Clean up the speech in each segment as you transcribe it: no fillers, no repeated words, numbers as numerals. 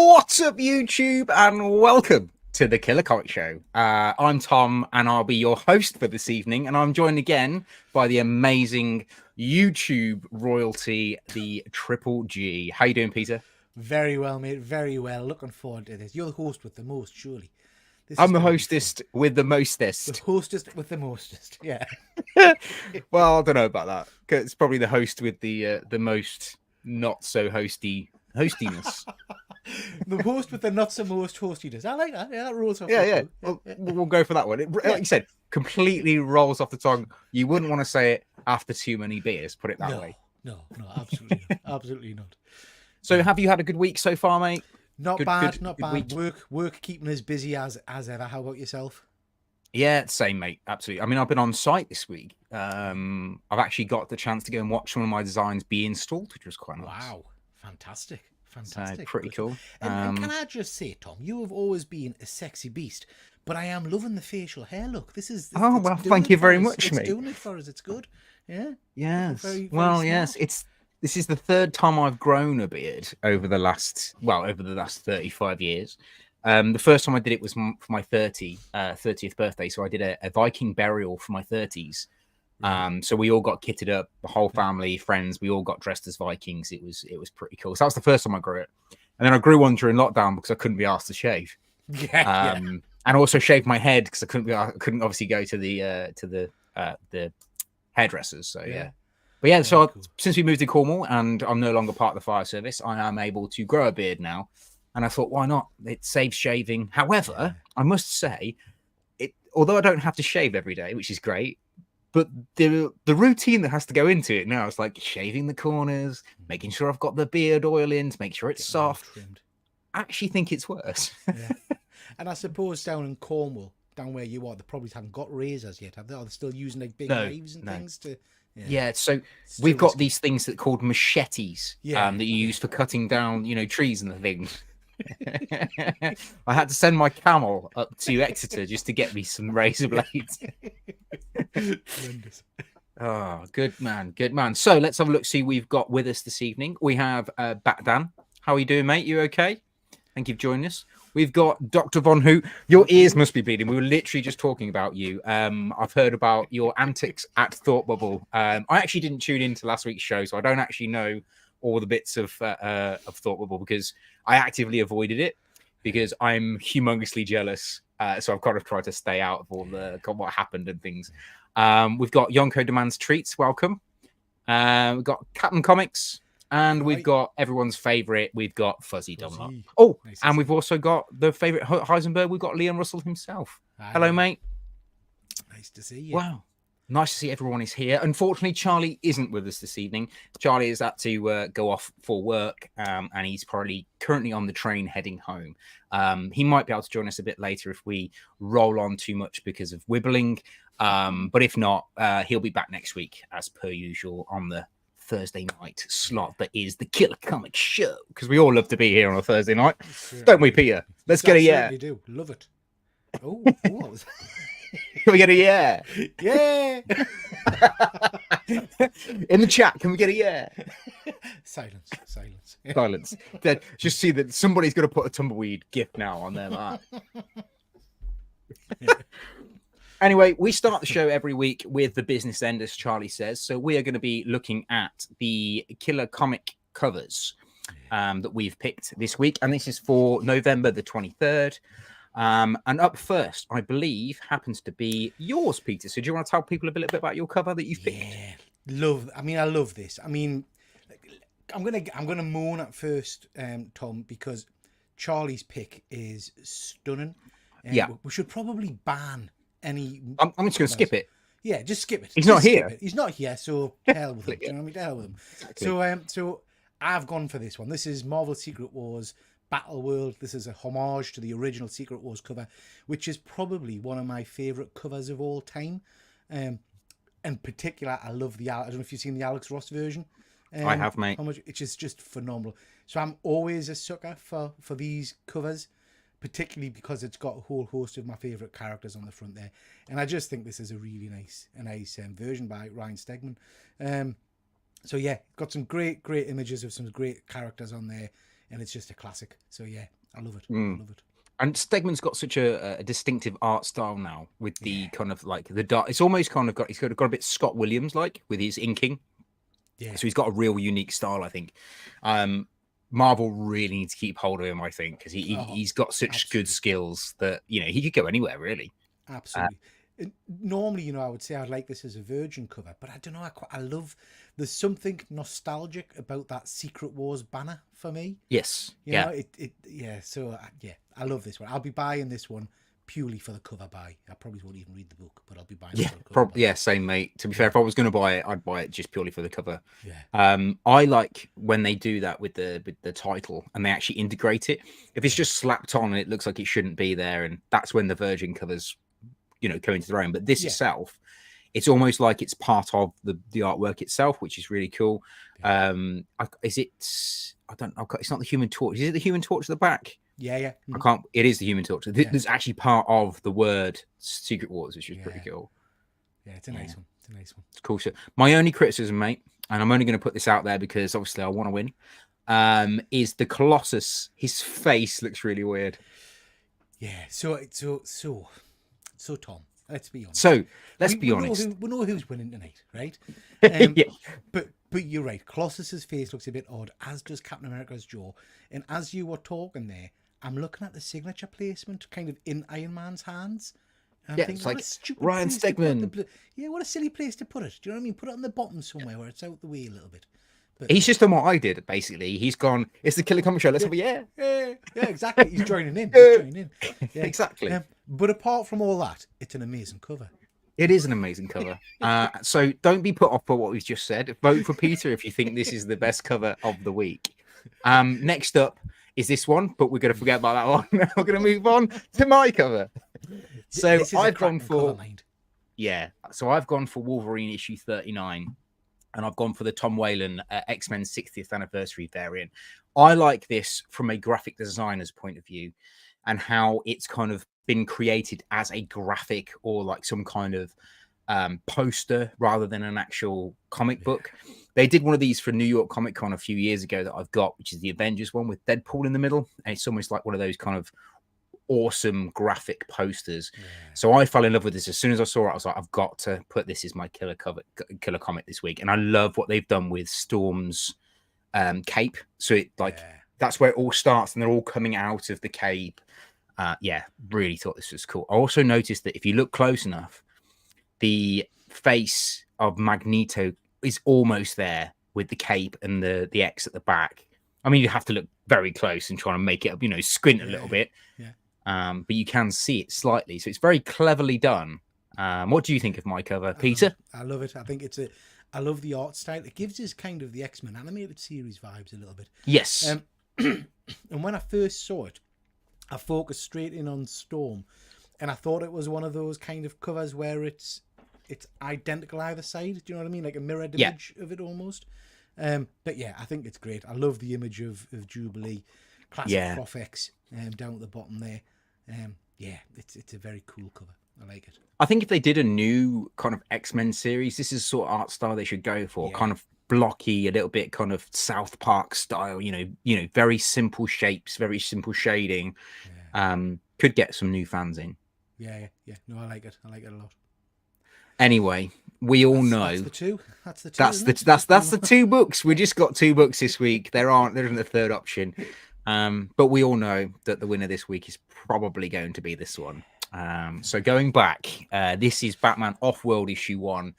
What's up, YouTube, and welcome to the Killer Comic Show. I'm Tom, and I'll be your host for this evening, and I'm joined again by the amazing YouTube royalty, the Triple G. How you doing, Peter? Very well, mate. Very well. Looking forward to this. You're the host with the most, surely. This I'm is the gonna be hostess with the fun. The mostest. hostess with the mostest. Yeah. Well, I don't know about that. 'Cause it's probably the host with the most not so hostiness. The host with the not so most hostiness. I like that. Yeah, that rolls off Yeah, the yeah. tongue. Well, we'll go for that one. Like you said, completely rolls off the tongue. You wouldn't want to say it after too many beers, put it that way. No, absolutely not. Absolutely not. So have you had a good week so far, mate? Not Good bad. week. Work keeping us busy as ever. How about yourself? Yeah, same, mate. Absolutely. I mean, I've been on site this week. I've actually got the chance to go and watch one of my designs be installed, which was quite nice. Wow. Fantastic. So pretty cool. And can I just say, Tom, you have always been a sexy beast, but I am loving the facial hair look. This is Oh, well, thank you very much, mate. It's doing it for us. It's good. Yeah. Yes. Very, very Well, smart. yes. This is the third time I've grown a beard over the last 35 years. The first time I did it was for my 30th birthday. So I did a Viking burial for my 30s. So we all got kitted up, the whole family, friends, we all got dressed as Vikings. It was pretty cool. So that was the first time I grew it. And then I grew one during lockdown because I couldn't be asked to shave. Yeah. And also shaved my head because I couldn't obviously go to the hairdressers. So yeah. But yeah, so cool. Since we moved to Cornwall and I'm no longer part of the fire service, I am able to grow a beard now. And I thought, why not? It saves shaving. However, I must say, although I don't have to shave every day, which is great, but the routine that has to go into it now is like shaving the corners, making sure I've got the beard oil in to make sure it's soft. I actually think it's worse. Yeah. And I suppose down in Cornwall, down where you are, they probably haven't got razors yet, have they? Are they still using like big knives and things to... Yeah, so we've got these things that are called machetes that you use for cutting down, trees and the things. I had to send my camel up to Exeter just to get me some razor blades. Oh, good man. So let's have a look, see who we've got with us this evening. We have Batdan. How are you doing, mate? You okay? Thank you for joining us. We've got Dr. Von Hoot. Your ears must be bleeding. We were literally just talking about you. I've heard about your antics at Thought Bubble. I actually didn't tune into last week's show, so I don't actually know all the bits of Thought Bubble because I actively avoided it because I'm humongously jealous. So I've kind of tried to stay out of all what happened and things. We've got Yonko Demands Treats. Welcome. We've got Captain Comics. And we've got everyone's favorite. We've got Fuzzy Dunlop. Oh, nice, and we've also got the favorite Heisenberg. We've got Leon Russell himself. Hello, mate. Nice to see you. Wow. Nice to see everyone is here. Unfortunately, Charlie isn't with us this evening. Charlie is had to go off for work, and he's probably currently on the train heading home. He might be able to join us a bit later if we roll on too much because of wibbling. But if not, he'll be back next week as per usual on the Thursday night slot that is the Killer Comic Show, because we all love to be here on a Thursday night, don't we, Peter? Let's get a yeah. We do love it. Oh, can we get a yeah? Yeah. In the chat, can we get a yeah? Silence. Just see that somebody's going to put a tumbleweed gif now on there. Anyway, we start the show every week with the business end, as Charlie says. So we are going to be looking at the Killer Comic covers that we've picked this week. And this is for November the 23rd. And up first, I believe, happens to be yours, Peter. So do you want to tell people a little bit about your cover that you've picked? Yeah, I love this. I mean, I'm gonna moan at first, Tom, because Charlie's pick is stunning. We should probably ban any. I'm just going to skip it. Yeah, just skip it. He's not here. He's not here, so hell with him. Do you know what I mean? To hell with him. Exactly. So I've gone for this one. This is Marvel Secret Wars Battle World. This is a homage to the original Secret Wars cover, which is probably one of my favorite covers of all time. In particular, I love I don't know if you've seen the Alex Ross version. I have, mate. Which is just phenomenal. So I'm always a sucker for these covers, particularly because it's got a whole host of my favorite characters on the front there, and I just think this is a really nice version by Ryan Stegman. So yeah, got some great images of some great characters on there. and it's just a classic. So yeah, I love it. Mm. I love it. And Stegman's got such a distinctive art style now with the Yeah. kind of like the dark. It's almost kind of got, he's got a bit Scott Williams like with his inking. Yeah. So he's got a real unique style, I think. Marvel really needs to keep hold of him, I think, because he's got such absolutely. good skills that, you know, he could go anywhere really. Absolutely. Normally, you know, I would say I'd like this as a Virgin cover, but I don't know. I love. There's something nostalgic about that Secret Wars banner for me. Yes. You know, yeah. So yeah, I love this one. I'll be buying this one purely for the cover buy. I probably won't even read the book, but I'll be buying. Yeah, it for the cover buy. yeah, same mate. To be fair, if I was going to buy it, I'd buy it just purely for the cover. Yeah. I like when they do that with the title and they actually integrate it. If it's just slapped on and it looks like it shouldn't be there, and that's when the Virgin covers, you know, come into their own. But this itself, it's almost like it's part of the artwork itself, which is really cool. Is it? I don't know. It's not the Human Torch. Is it the Human Torch at the back? Yeah. I can't. It is the Human Torch. There's actually part of the word Secret Wars, which is pretty cool. Yeah, it's a nice one. It's a nice one. It's cool. So my only criticism, mate, and I'm only going to put this out there because obviously I want to win, is the Colossus. His face looks really weird. Yeah. So Tom, let's be honest. So let's be honest. We know who's winning tonight, right? Yeah. But you're right. Colossus's face looks a bit odd, as does Captain America's jaw. And as you were talking there, I'm looking at the signature placement kind of in Iron Man's hands. And I'm thinking, it's like Ryan Stegman. What a silly place to put it. Do you know what I mean? Put it on the bottom somewhere where it's out the way a little bit. But he's just done what I did, basically. He's gone, it's the Killer Comic Show. Let's have a yeah, exactly. He's joining in. He's joining in. Yeah. Exactly. But apart from all that, it's an amazing cover. It is an amazing cover. So don't be put off by what we've just said. Vote for Peter if you think this is the best cover of the week. Next up is this one, but we're going to forget about that one. We're going to move on to my cover. So I've gone for So I've gone for Wolverine issue 39, and I've gone for the Tom Whalen X-Men 60th anniversary variant. I like this from a graphic designer's point of view, and how it's kind of been created as a graphic or like some kind of poster rather than an actual comic book. They did one of these for New York Comic Con a few years ago that I've got, which is the Avengers one with Deadpool in the middle. And it's almost like one of those kind of awesome graphic posters. So I fell in love with this as soon as I saw it. I was like, I've got to put this as my killer comic this week. And I love what they've done with Storm's cape. So it that's where it all starts, and they're all coming out of the cape. Really thought this was cool. I also noticed that if you look close enough, the face of Magneto is almost there with the cape and the X at the back. I mean, you have to look very close and try to make it up, you know, squint a little bit. But you can see it slightly. So it's very cleverly done. What do you think of my cover, Peter? I love it. I think I love the art style. It gives us kind of the X-Men animated series vibes a little bit. Yes. And when I first saw it, I focused straight in on Storm, and I thought it was one of those kind of covers where it's identical either side. Do you know what I mean? Like a mirrored image of it almost. But yeah, I think it's great. I love the image of Jubilee, classic Prof X down at the bottom there. It's a very cool cover. I like it. I think if they did a new kind of X-Men series, this is the sort of art style they should go for. Kind of blocky, a little bit kind of South Park style, you know, very simple shapes, very simple shading. Could get some new fans in. Yeah. No, I like it. I like it a lot. Anyway, we all know that's the two. That's the two. That's the two books. We just got two books this week. There isn't a third option. But we all know that the winner this week is probably going to be this one. So going back, this is Batman Off-World issue 1.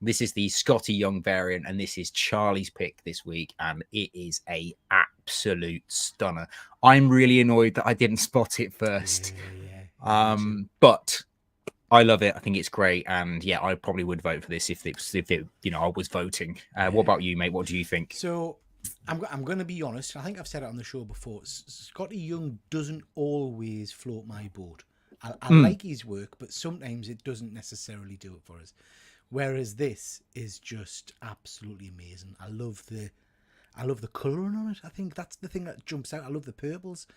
This is the Scotty Young variant, and this is Charlie's pick this week, and it is a absolute stunner. I'm really annoyed that I didn't spot it first. But I love it. I think it's great, and I probably would vote for this if it I was voting. What about you, mate? What do you think? So I'm going to be honest. I think I've said it on the show before. Scotty Young doesn't always float my boat. I like his work, but sometimes it doesn't necessarily do it for us. Whereas this is just absolutely amazing. I love the colouring on it. I think that's the thing that jumps out. I love the purples.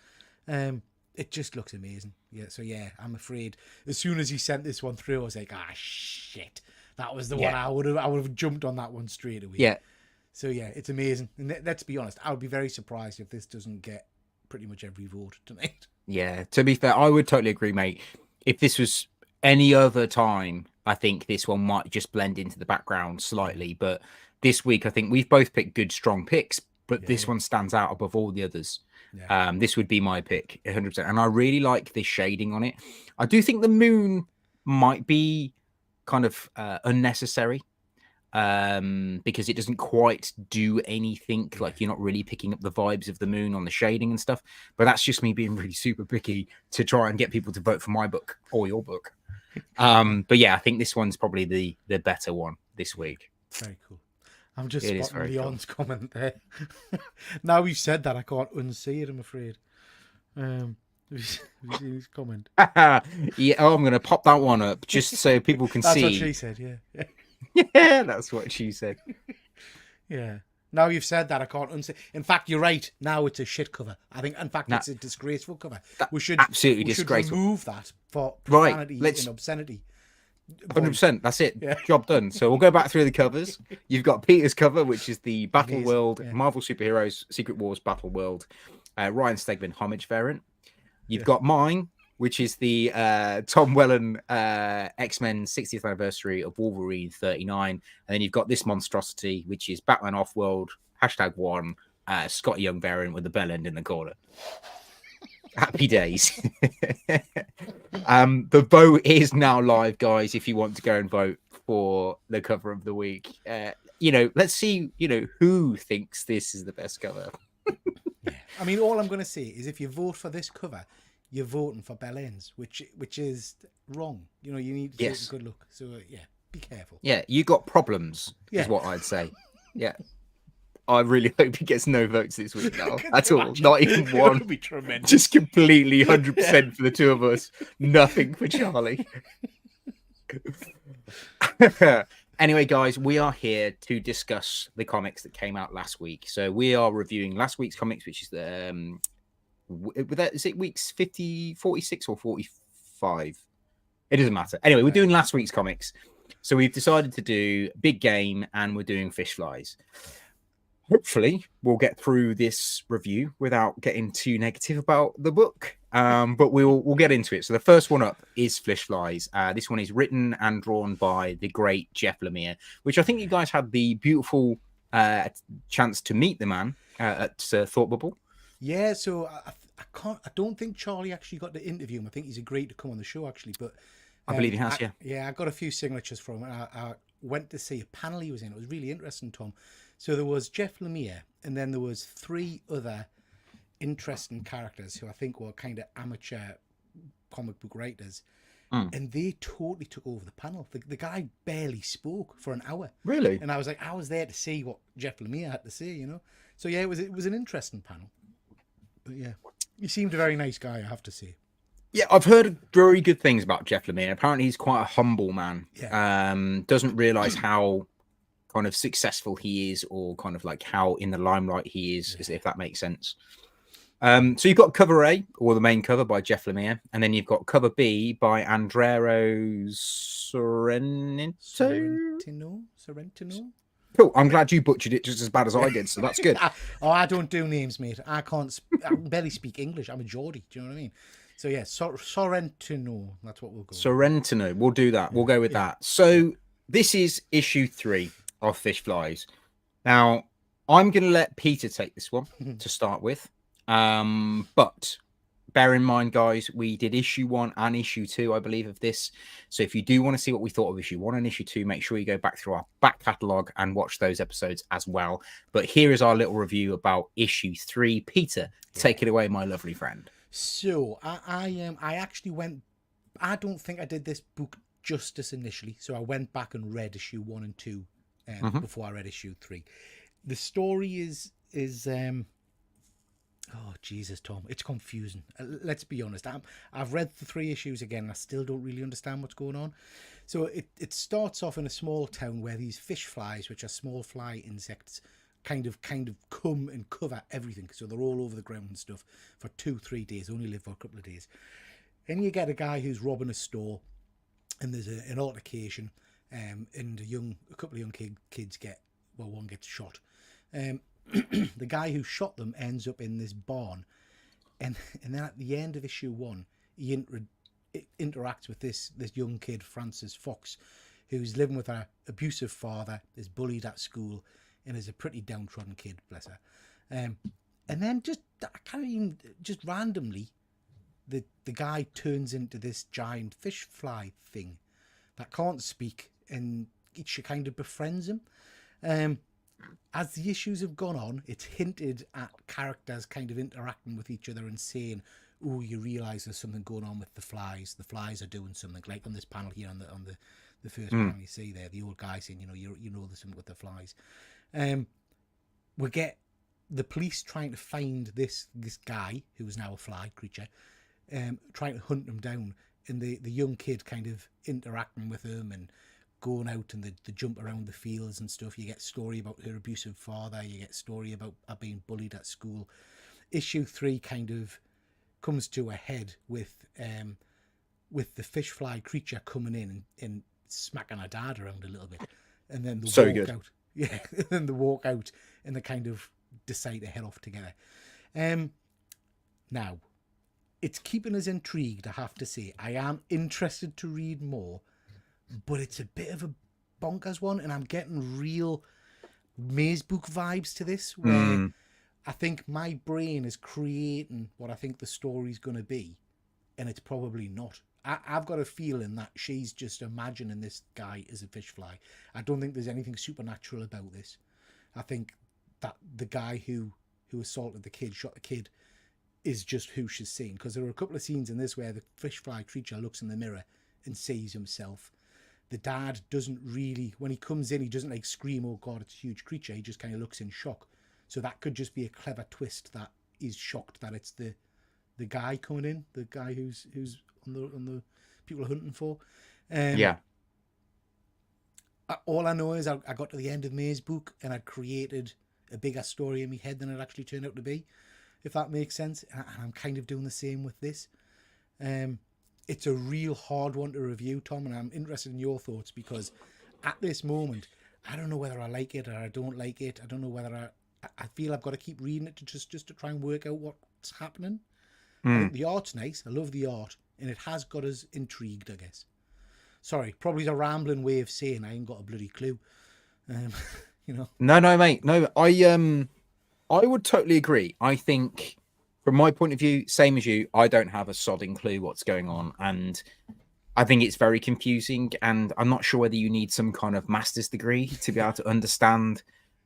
It just looks amazing. So I'm afraid as soon as he sent this one through, I was like, shit, that was the one I would have jumped on that one straight away. So yeah, it's amazing. And let's be honest, I would be very surprised if this doesn't get pretty much every vote tonight. Yeah, to be fair, I would totally agree, mate. If this was any other time, I think this one might just blend into the background slightly. But this week, I think we've both picked good, strong picks, but this one stands out above all the others. Yeah. This would be my pick, 100%. And I really like this shading on it. I do think the moon might be kind of unnecessary. Because it doesn't quite do anything. Like, you're not really picking up the vibes of the moon on the shading and stuff. But that's just me being really super picky to try and get people to vote for my book or your book. But yeah, I think this one's probably the better one this week. Very cool. I'm just It is spotting very Leon's comment there. Now we've said that, I can't unsee it, I'm afraid. Have you seen his comment? Yeah, oh, I'm going to pop that one up just so people can That's see. what she said, yeah. Yeah, that's what she said. Yeah. Now you've said that, I can't unsee. In fact, you're right. Now it's a shit cover. I think, in fact, it's a disgraceful cover. We should absolutely we disgraceful. Should remove that for profanity and obscenity. 100%. That's it. Yeah. Job done. So we'll go back through the covers. You've got Peter's cover, which is the Battle World Marvel Superheroes Secret Wars Battle World Ryan Stegman homage variant. You've got mine, which is the Tom Welland X-Men 60th anniversary of Wolverine 39. And then you've got this monstrosity, which is Batman Off-World #1 Scott Young variant with the bell end in the corner. Happy days. The vote is now live, guys. If you want to go and vote for the cover of the week, let's see, who thinks this is the best cover. Yeah. I mean, all I'm going to say is if you vote for this cover, you're voting for bell ends, which is wrong. You need to take a good look. So yeah, be careful. Yeah, you got problems, is what I'd say. Yeah. I really hope he gets no votes this week now. At all. Not even one. It would be tremendous. Just completely 100% for the two of us. Nothing for Charlie. Anyway, guys, we are here to discuss the comics that came out last week. So we are reviewing last week's comics, which is the is it weeks 46 or 45? It doesn't matter. Anyway, we're doing last week's comics. So we've decided to do Big Game and we're doing Fishflies. Hopefully, we'll get through this review without getting too negative about the book. But we'll get into it. So the first one up is Fishflies. This one is written and drawn by the great Jeff Lemire, which I think you guys had the beautiful chance to meet the man at Thought Bubble. Yeah, so I don't think Charlie actually got to interview him. I think he's agreed to come on the show actually, but I believe he has. Yeah, I got a few signatures from him. And I went to see a panel he was in. It was really interesting, Tom. So there was Jeff Lemire, and then there was 3 other interesting characters who I think were kind of amateur comic book writers, and they totally took over the panel. The guy barely spoke for an hour. Really? And I was there to see what Jeff Lemire had to say, So yeah, it was an interesting panel. But yeah, he seemed a very nice guy, I have to say. Yeah, I've heard very good things about Jeff Lemire. Apparently, he's quite a humble man. Yeah. Doesn't realize how kind of successful he is, or kind of like how in the limelight he is, if that makes sense. So you've got cover A, or the main cover, by Jeff Lemire, and then you've got cover B by Andrea Sorrentino. Cool. I'm glad you butchered it just as bad as I did, so that's good. I don't do names, mate. I barely speak English. I'm a Geordie. Do you know what I mean? So yeah, Sorrentino. That's what we'll go with. Sorrentino. We'll do that. We'll go with that. So this is issue 3 of Fishflies. Now, I'm going to let Peter take this one to start with. But bear in mind, guys, we did issue 1 and issue 2, I believe, of this. So if you do want to see what we thought of issue 1 and issue 2, make sure you go back through our back catalogue and watch those episodes as well. But here is our little review about issue 3. Peter, take it away, my lovely friend. So I actually went. I don't think I did this book justice initially. So I went back and read issue 1 and 2 before I read issue 3. The story is oh Jesus, Tom, it's confusing. Let's be honest. I've read the 3 issues again, and I still don't really understand what's going on. So it starts off in a small town where these fish flies, which are small fly insects, kind of come and cover everything. So they're all over the ground and stuff for 2-3 days. Only live for a couple of days. And you get a guy who's robbing a store, and there's an altercation, and a couple of young kids one gets shot. The guy who shot them ends up in this barn, and then at the end of issue 1, he interacts with this young kid, Francis Fox, who's living with her abusive father, is bullied at school, and is a pretty downtrodden kid, bless her. And then just randomly, the guy turns into this giant fish fly thing that can't speak, and she kind of befriends him. As the issues have gone on, it's hinted at characters kind of interacting with each other and saying, "Oh, you realise there's something going on with the flies. The flies are doing something." Like on this panel here, on the first panel you see there, the old guy saying, "You know there's something with the flies." We get the police trying to find this guy who is now a fly creature, trying to hunt him down, and the young kid kind of interacting with him and going out, and the jump around the fields and stuff. You get story about her abusive father. You get story about her being bullied at school. Issue 3 kind of comes to a head with the fish fly creature coming in and smacking her dad around a little bit, and then they walk out. Yeah, and then they walk out and they kind of decide to head off together. Now, it's keeping us intrigued, I have to say. I am interested to read more, but it's a bit of a bonkers one, and I'm getting real maze book vibes to this, where I think my brain is creating what I think the story's going to be, and it's probably not. I've got a feeling that she's just imagining this guy as a fish fly. I don't think there's anything supernatural about this. I think that the guy who assaulted the kid, shot the kid, is just who she's seeing. Because there are a couple of scenes in this where the fish fly creature looks in the mirror and sees himself. The dad doesn't really, when he comes in, he doesn't like scream, "Oh God, it's a huge creature." He just kind of looks in shock. So that could just be a clever twist, that he's shocked that it's the guy coming in, the guy who's on the people are hunting for. Yeah. All I know is I got to the end of May's book and I created a bigger story in my head than it actually turned out to be, if that makes sense. And I'm kind of doing the same with this. It's a real hard one to review, Tom, and I'm interested in your thoughts, because at this moment, I don't know whether I like it or I don't like it. I don't know whether I feel I've got to keep reading it to just to try and work out what's happening. I think the art's nice. I love the art, and it has got us intrigued, I guess. Sorry, probably a rambling way of saying I ain't got a bloody clue. No, mate. No, I would totally agree. I think, from my point of view, same as you, I don't have a sodding clue what's going on, and I think it's very confusing, and I'm not sure whether you need some kind of master's degree to be able to understand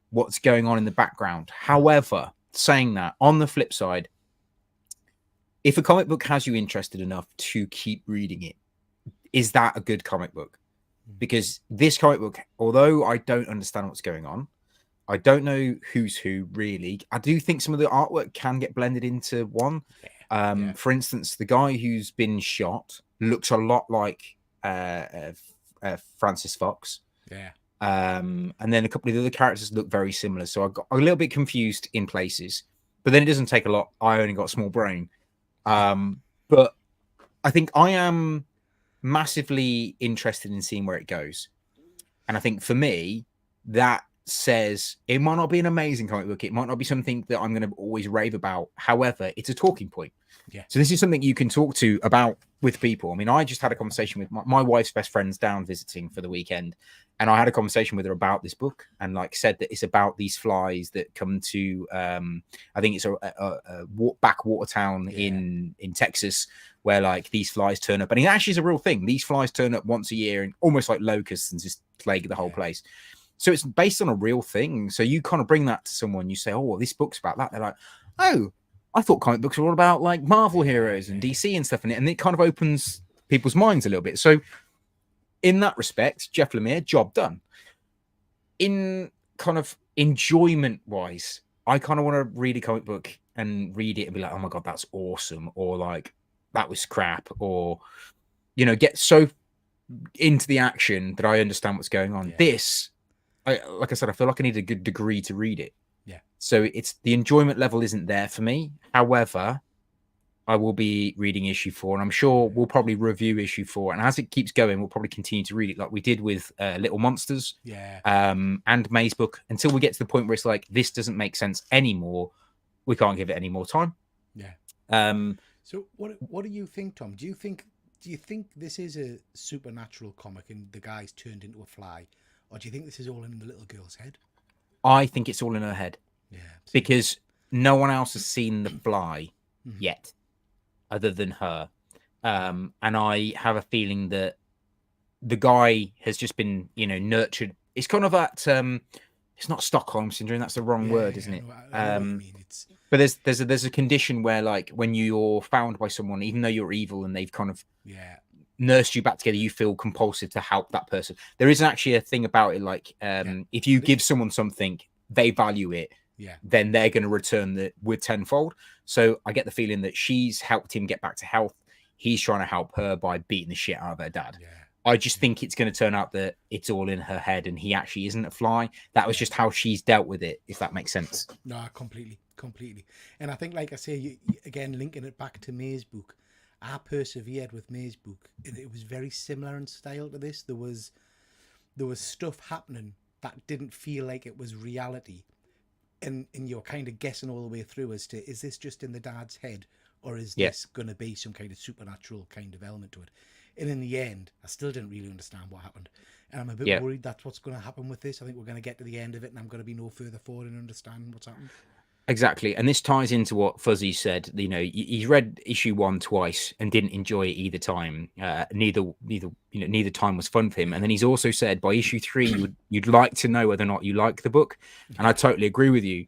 what's going on in the background. However, saying that, on the flip side, if a comic book has you interested enough to keep reading it, is that a good comic book? Because this comic book, although I don't understand what's going on, I don't know who's who, really. I do think some of the artwork can get blended into one. For instance, the guy who's been shot looks a lot like Francis Fox. Yeah. And then a couple of the other characters look very similar. So I got a little bit confused in places. But then it doesn't take a lot. I only got a small brain. But I think I am massively interested in seeing where it goes. And I think for me, that says it might not be an amazing comic book. It might not be something that I'm going to always rave about. However, it's a talking point. Yeah. So this is something you can talk to about with people. I mean, I just had a conversation with my wife's best friend's down visiting for the weekend, and I had a conversation with her about this book, and like said that it's about these flies that come to I think it's a backwater town in Texas, where like these flies turn up, and it actually is a real thing. These flies turn up once a year and almost like locusts and just plague the whole place. So it's based on a real thing. So you kind of bring that to someone, you say, "Oh, well, this book's about that." They're like, "Oh, I thought comic books were all about like Marvel heroes and DC and stuff," and it kind of opens people's minds a little bit. So in that respect, Jeff Lemire, job done. In kind of enjoyment wise, I kind of want to read a comic book and read it and be like, "Oh my God, that's awesome," or like, "That was crap," or, you know, get so into the action that I understand what's going on. This, like I said, I feel like I need a good degree to read it. Yeah. So it's the enjoyment level isn't there for me. However, I will be reading issue 4, and I'm sure we'll probably review issue 4. And as it keeps going, we'll probably continue to read it like we did with Little Monsters, and May's book, until we get to the point where it's like, this doesn't make sense anymore. We can't give it any more time. So what do you think, Tom? Do you think this is a supernatural comic and the guy's turned into a fly, or do you think this is all in the little girl's head? I think it's all in her head. Because no one else has seen the fly yet, other than her. And I have a feeling that the guy has just been, nurtured. It's kind of that. It's not Stockholm syndrome. That's the wrong word, isn't it? I know what you mean. But there's a condition where, like, when you're found by someone, even though you're evil and they've kind of nursed you back together, you feel compulsive to help that person. There is actually a thing about it, like, if you give someone something, they value it. Then they're going to return with tenfold. So I get the feeling that she's helped him get back to health. He's trying to help her by beating the shit out of her dad. I just think it's going to turn out that it's all in her head and he actually isn't a fly. That was just how she's dealt with it, if that makes sense. No, completely. And I think, like I say, again, linking it back to May's book, I persevered with May's book. It was very similar in style to this. There was stuff happening that didn't feel like it was reality. And you're kind of guessing all the way through as to, is this just in the dad's head, or is this going to be some kind of supernatural kind of element to it? And in the end, I still didn't really understand what happened. And I'm a bit worried that's what's going to happen with this. I think we're going to get to the end of it and I'm going to be no further forward in understanding what's happened. Exactly. And this ties into what Fuzzy said. He's read issue 1 twice and didn't enjoy it either time. Neither time was fun for him. And then he's also said by issue 3, you'd like to know whether or not you like the book. And I totally agree with you.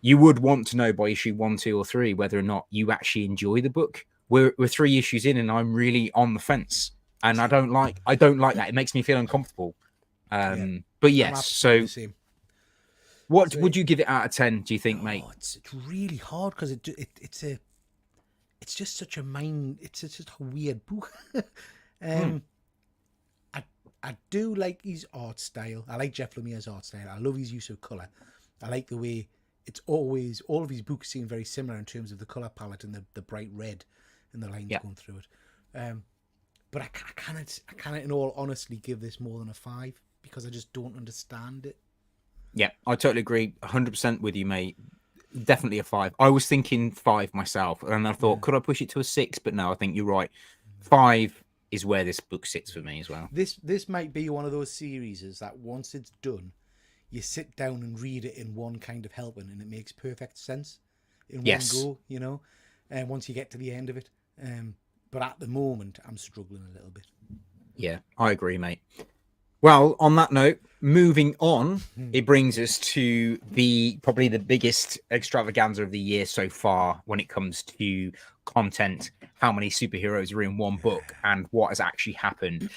You would want to know by issue 1, 2, or 3 whether or not you actually enjoy the book. We're 3 issues in and I'm really on the fence. And I don't like that. It makes me feel uncomfortable. But yes, so what would you give it out of 10, do you think, mate? It's really hard because it's just such a weird book. I do like his art style. I like Jeff Lemire's art style. I love his use of colour. I like the way it's always, all of his books seem very similar in terms of the colour palette and the bright red and the lines going through it. But I can't, in all honesty, give this more than a 5 because I just don't understand it. Yeah, I totally agree. 100% with you, mate. Definitely a 5. I was thinking 5 myself, and I thought, could I push it to a 6? But no, I think you're right. 5 is where this book sits for me as well. This might be one of those series that once it's done, you sit down and read it in one kind of helping, and it makes perfect sense in one go, and once you get to the end of it. But at the moment, I'm struggling a little bit. Yeah, I agree, mate. Well, on that note, moving on, it brings us to probably the biggest extravaganza of the year so far when it comes to content, how many superheroes are in one book and what has actually happened.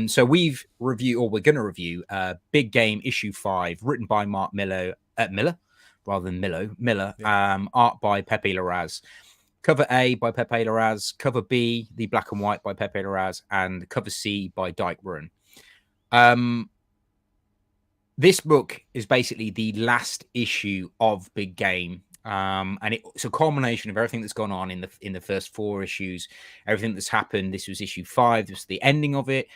So we're going to review Big Game issue 5, written by Mark Miller, rather than Miller, art by Pepe Larraz. Cover A by Pepe Larraz, cover B, the black and white by Pepe Larraz, and cover C by Dyke Run. This book is basically the last issue of Big Game, and it's a culmination of everything that's gone on in the first 4 issues, everything that's happened. This was issue 5. This was the ending of it.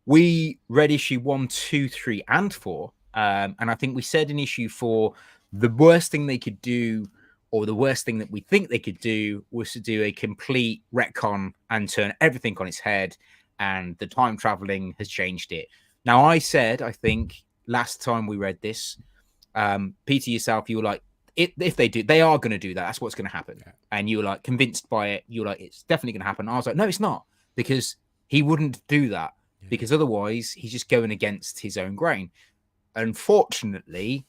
We read issue 1, 2, 3, and 4, and I think we said in issue 4 the worst thing they could do, or the worst thing that we think they could do, was to do a complete retcon and turn everything on its head, and the time traveling has changed it. Now, I said, I think, last time we read this, Peter, yourself, you were like, if they do, they are going to do that. That's what's going to happen. Yeah. And you were like convinced by it. You were like, it's definitely going to happen. I was like, no, it's not, because he wouldn't do that, because otherwise he's just going against his own grain. Unfortunately,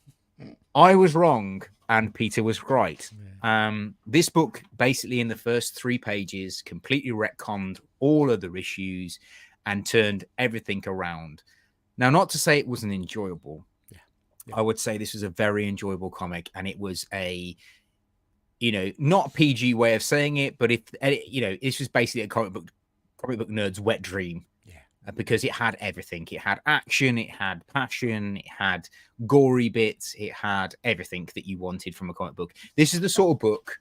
I was wrong and Peter was right. This book, basically in the first 3 pages, completely retconned all other issues and turned everything around. Now, not to say it wasn't enjoyable. I would say this was a very enjoyable comic, and it was a, not a PG way of saying it, but this was basically a comic book nerd's wet dream. Because it had everything. It had action, it had passion, it had gory bits, it had everything that you wanted from a comic book. This is the sort of book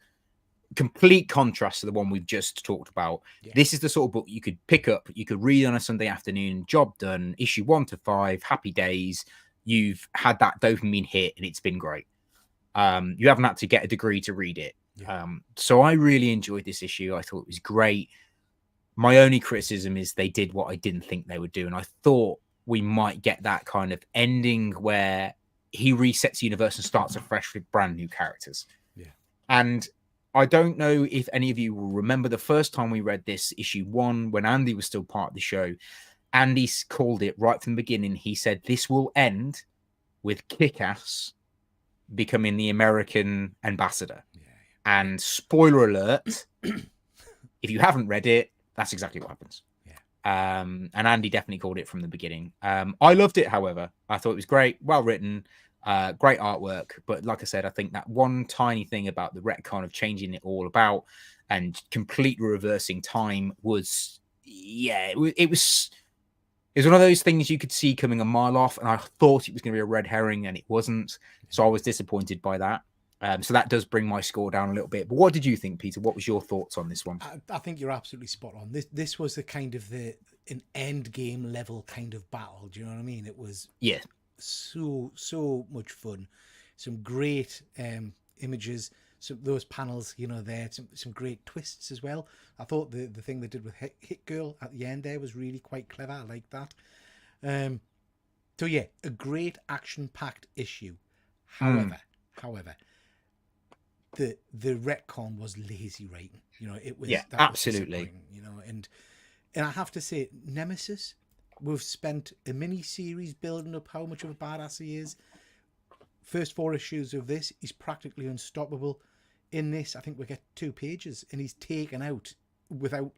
complete contrast to the one we've just talked about. Yeah. This is the sort of book you could pick up, you could read on a Sunday afternoon, job done, issue 1 to 5, happy days. You've had that dopamine hit and it's been great. You haven't had to get a degree to read it. Yeah. So I really enjoyed this issue. I thought it was great. My only criticism is they did what I didn't think they would do. And I thought we might get that kind of ending where he resets the universe and starts afresh with brand new characters. Yeah. And I don't know if any of you will remember the first time we read this, issue 1, when Andy was still part of the show. Andy called it right from the beginning. He said, this will end with Kick-Ass becoming the American ambassador. Yeah. And spoiler alert, if you haven't read it, that's exactly what happens. Yeah. And Andy definitely called it from the beginning. I loved it, however. I thought it was great, well written, great artwork. But like I said, I think that one tiny thing about the retcon of changing it all about and completely reversing time was, yeah, it was one of those things you could see coming a mile off. And I thought it was going to be a red herring and it wasn't. So I was disappointed by that. So that does bring my score down a little bit. But what did you think, Peter? What was your thoughts on this one? I think you're absolutely spot on. This was the kind of an end game level kind of battle. Do you know what I mean? It was so much fun. Some great images. Some those panels, you know, there some great twists as well. I thought the thing they did with Hit Girl at the end there was really quite clever. I like that. So yeah, a great action packed issue. However, the retcon was lazy writing. You know, it was absolutely. You know, and I have to say, Nemesis, we've spent a mini series building up how much of a badass he is. First 4 issues of this, he's practically unstoppable. In this, I think we get 2 pages, and he's taken out without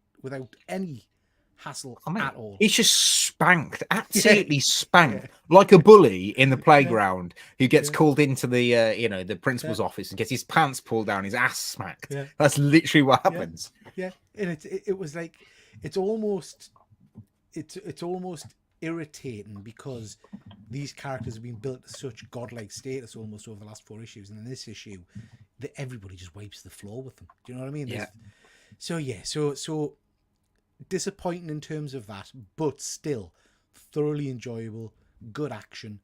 any hassle at all. He's just spanked, absolutely spanked, like a bully in the playground who gets called into the the principal's office and gets his pants pulled down, his ass smacked. Yeah. That's literally what happens. Yeah, and it was like it's almost irritating because these characters have been built to such godlike status almost over the last 4 issues, and in this issue, that everybody just wipes the floor with them. Do you know what I mean? Yeah. So disappointing in terms of that, but still thoroughly enjoyable, good action,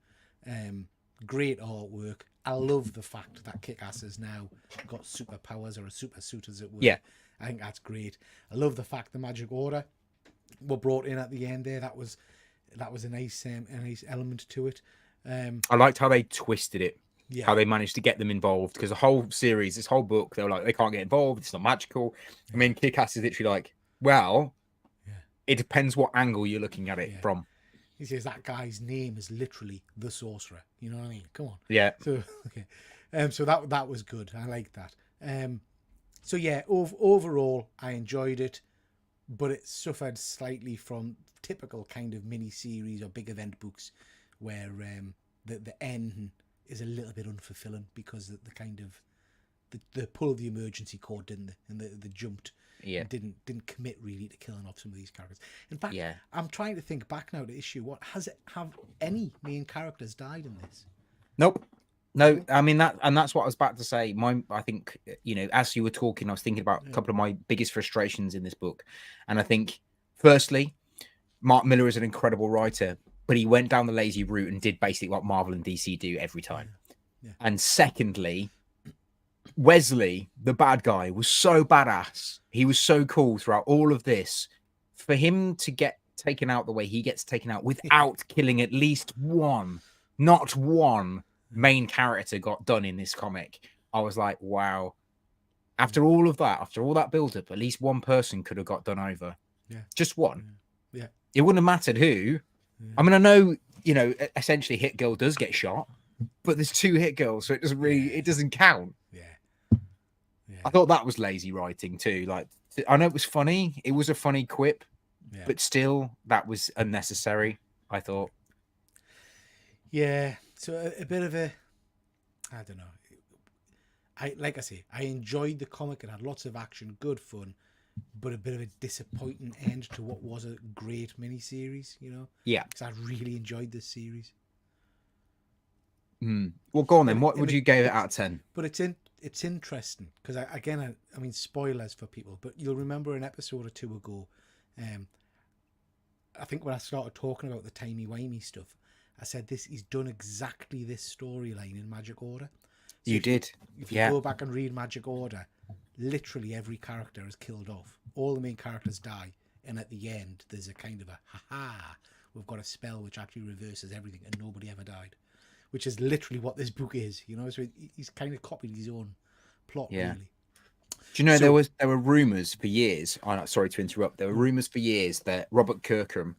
great artwork. I love the fact that Kick-Ass has now got superpowers, or a super suit as it were. Yeah, I think that's great. I love the fact the Magic Order were brought in at the end there. That was a nice element to it. I liked how they twisted it. Yeah. How they managed to get them involved, because the whole series, this whole book, they were like, they can't get involved, it's not magical. I mean, Kick-Ass is literally like, well, it depends what angle you're looking at it from. He says that guy's name is literally the Sorcerer. You know what I mean? Come on. Yeah. So okay. So that was good. I like that. So yeah, overall I enjoyed it, but it suffered slightly from typical kind of mini series or big event books where the end is a little bit unfulfilling because the kind of the pull of the emergency cord, didn't they? And the jumped. Yeah. Didn't commit really to killing off some of these characters. In fact, I'm trying to think back now to issue. Have any main characters died in this? Nope. No, I mean that's what I was about to say. I think, as you were talking, I was thinking about a couple of my biggest frustrations in this book. And I think, firstly, Mark Millar is an incredible writer, but he went down the lazy route and did basically what Marvel and DC do every time. Yeah. And secondly, Wesley, the bad guy, was so badass. He was so cool throughout all of this. For him to get taken out the way he gets taken out without killing at least not one main character got done in this comic, I was like, wow. After all of that, after all that build-up, at least one person could have got done over. Yeah. Just one. Yeah. It wouldn't have mattered who. Yeah. I mean, I know, essentially Hit Girl does get shot, but there's 2 Hit Girls, so it doesn't count. Yeah. I thought that was lazy writing too. Like, I know it was funny. It was a funny quip, but still, that was unnecessary, I thought. Yeah. So a bit of I don't know. I enjoyed the comic. It had lots of action, good fun, but a bit of a disappointing end to what was a great miniseries, Yeah. Because I really enjoyed this series. Well, go on then. What would you give it out of 10? But it's in it's interesting because I mean, spoilers for people, but you'll remember an episode or two ago. I think when I started talking about the timey-wimey stuff, I said he's done exactly this storyline in Magic Order. So if you go back and read Magic Order, literally every character is killed off. All the main characters die, and at the end, there's a kind of a ha-ha. We've got a spell which actually reverses everything, and nobody ever died. Which is literally what this book is, you know. So he's kind of copied his own plot, really. Do you know there were rumors for years? I'm sorry to interrupt. There were rumors for years that Robert Kirkman,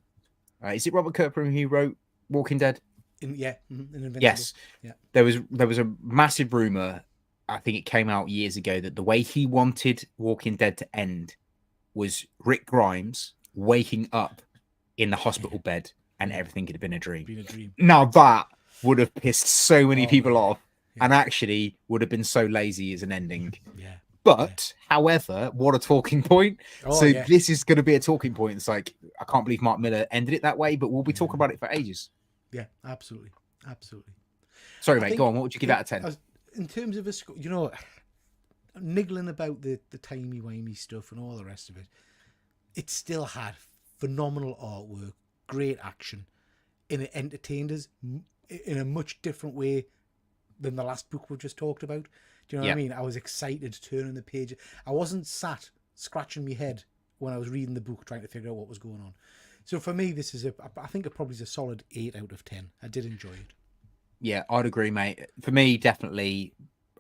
is it Robert Kirkman who wrote Walking Dead? In Invincible. Yes. Yeah. There was a massive rumor. I think it came out years ago that the way he wanted Walking Dead to end was Rick Grimes waking up in the hospital bed and everything could have been a dream. Now that would have pissed so many people off, and actually would have been so lazy as an ending. Yeah. But, however, what a talking point. This is going to be a talking point. It's like, I can't believe Mark Millar ended it that way, but we'll be talking about it for ages. Yeah, absolutely. Absolutely. Sorry, mate, go on. What would you give out of 10? In terms of you know, niggling about the timey-wimey stuff and all the rest of it, it still had phenomenal artwork, great action, and it entertained us in a much different way than the last book we've just talked about. Do you know what I mean? I was excited turning the page. I wasn't sat scratching my head when I was reading the book trying to figure out what was going on. So for me, this is I think it probably is a solid 8 out of 10. I did enjoy it. Yeah, I'd agree, mate. For me, definitely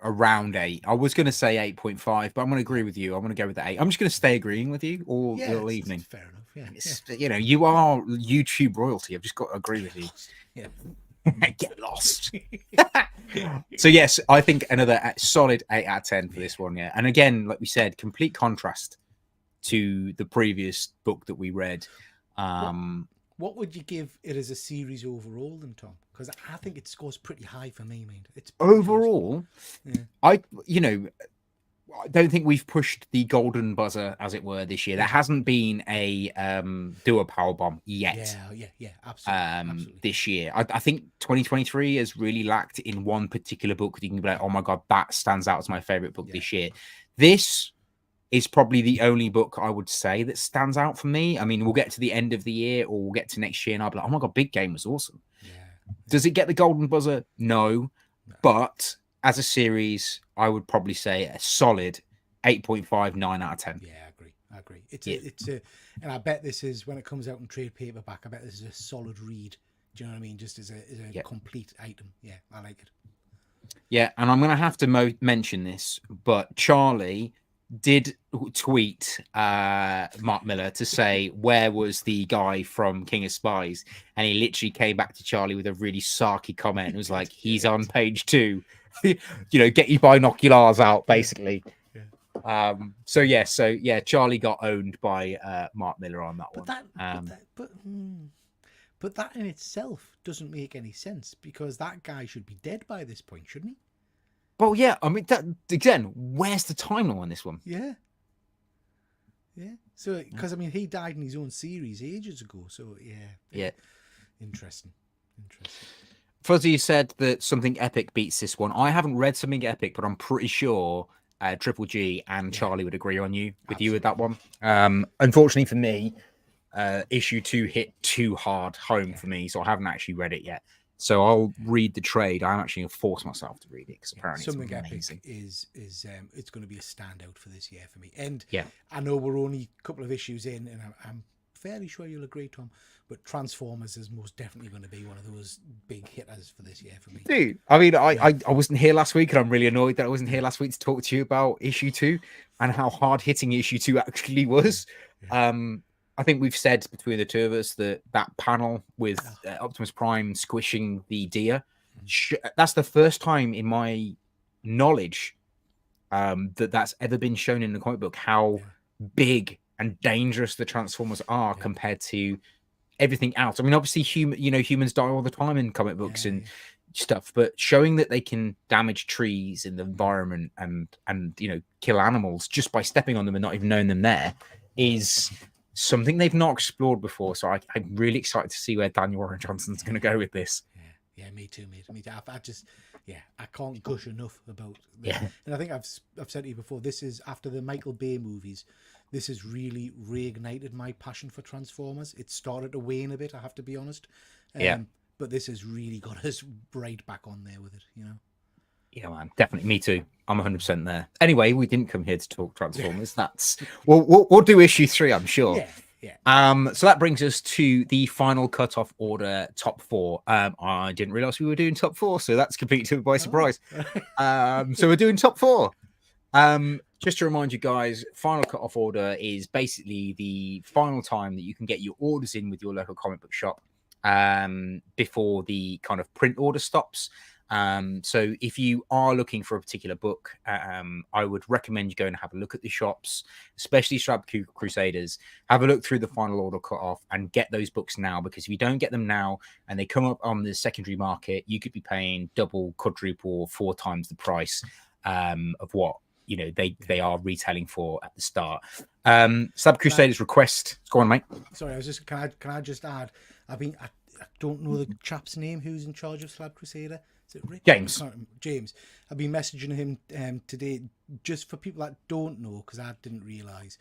around 8. I was going to say 8.5, but I'm going to agree with you. I'm going to go with the 8. I'm just going to stay agreeing with you all evening. It's fair enough. Yeah. You know, you are YouTube royalty. I've just got to agree with you. Yeah. Get lost. So yes, I think another solid 8 out of 10 for this one. Yeah, and again, like we said, complete contrast to the previous book that we read. What would you give it as a series overall, then, Tom? Because I think it scores pretty high for me, mate. It's overall. Yeah. I don't think we've pushed the golden buzzer, as it were, this year. There hasn't been a do a power bomb yet. Yeah, absolutely. This year, I think 2023 has really lacked in one particular book. You can be like, oh my god, that stands out as my favorite book this year. This is probably the only book I would say that stands out for me. I mean, we'll get to the end of the year or we'll get to next year and I'll be like, oh my god, Big Game was awesome. Yeah. Does it get the golden buzzer? No. But as a series, I would probably say a solid 8.5, 9 out of 10. Yeah, I agree. It's a, and I bet this is, when it comes out in trade paperback, I bet this is a solid read. Do you know what I mean? Just as a complete item. Yeah, I like it. Yeah, and I'm going to have to mention this, but Charlie did tweet Mark Millar to say, where was the guy from King of Spies? And he literally came back to Charlie with a really sarky comment and was like, he's on page 2. You know, get your binoculars out, basically. So Charlie got owned by Mark Millar on that one. But that in itself doesn't make any sense, because that guy should be dead by this point, shouldn't he? Well, yeah, I mean, that, again, where's the timeline on this one? Yeah. So, because I mean, he died in his own series ages ago. So, yeah. Interesting. Fuzzy said that Something Epic beats this one. I haven't read Something Epic, but I'm pretty sure Triple G and Charlie would agree on you with that one. Unfortunately for me, issue 2 hit too hard home for me, so I haven't actually read it yet. So I'll read the trade. I'm actually going to force myself to read it because apparently Something Epic is it's going to be a standout for this year for me. And I know we're only a couple of issues in, and I'm fairly sure you'll agree, Tom, but Transformers is most definitely going to be one of those big hitters for this year for me. Dude, I mean, I wasn't here last week, and I'm really annoyed that I wasn't here last week to talk to you about issue 2 and how hard hitting issue 2 actually was. I think we've said between the two of us that panel with Optimus Prime squishing the deer, that's the first time in my knowledge that's ever been shown in the comic book, how big and dangerous the Transformers are compared to everything else. I mean, obviously, humans die all the time in comic books and stuff, but showing that they can damage trees in the environment and kill animals just by stepping on them and not even knowing them there is something they've not explored before. So I'm really excited to see where Daniel Warren Johnson's going to go with this. Yeah, me too, mate. Yeah, I can't gush enough about this. Yeah. And I think I've said to you before, this is after the Michael Bay movies. This has really reignited my passion for Transformers. It started to wane a bit, I have to be honest. Yeah. But this has really got us right back on there with it, you know. Yeah, man, definitely. Me too. I'm 100% there. Anyway, we didn't come here to talk Transformers. That's we'll do issue 3, I'm sure. Yeah, yeah. So that brings us to the final cutoff order, top 4. I didn't realize we were doing top 4, so that's completely by surprise. So we're doing top 4. Just to remind you guys, final cutoff order is basically the final time that you can get your orders in with your local comic book shop before the kind of print order stops. So if you are looking for a particular book, I would recommend you go and have a look at the shops, especially Slab Crusaders. Have a look through the final order cutoff and get those books now, because if you don't get them now and they come up on the secondary market, you could be paying double, quadruple, 4 times the price of what they are retailing for at the start. Slab Crusaders request. Go on, mate. Sorry, I was just can I just add? I don't know the chap's name who's in charge of Slab Crusader. Is it Rick? James. James. I've been messaging him today, just for people that don't know, because I didn't realise.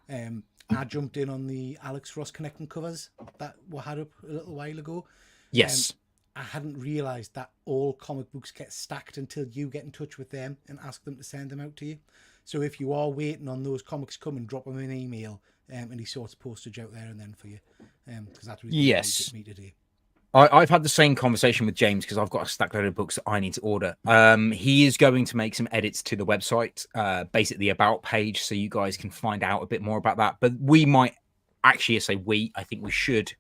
I jumped in on the Alex Ross connecting covers that were had up a little while ago. Yes. I hadn't realised that all comic books get stacked until you get in touch with them and ask them to send them out to you. So if you are waiting on those comics coming, drop them an email, and he sorts postage out there and then for you. Because that's what he did me today. I've had the same conversation with James, because I've got a stack load of books that I need to order. He is going to make some edits to the website, basically the about page, so you guys can find out a bit more about that. But we might actually I think we should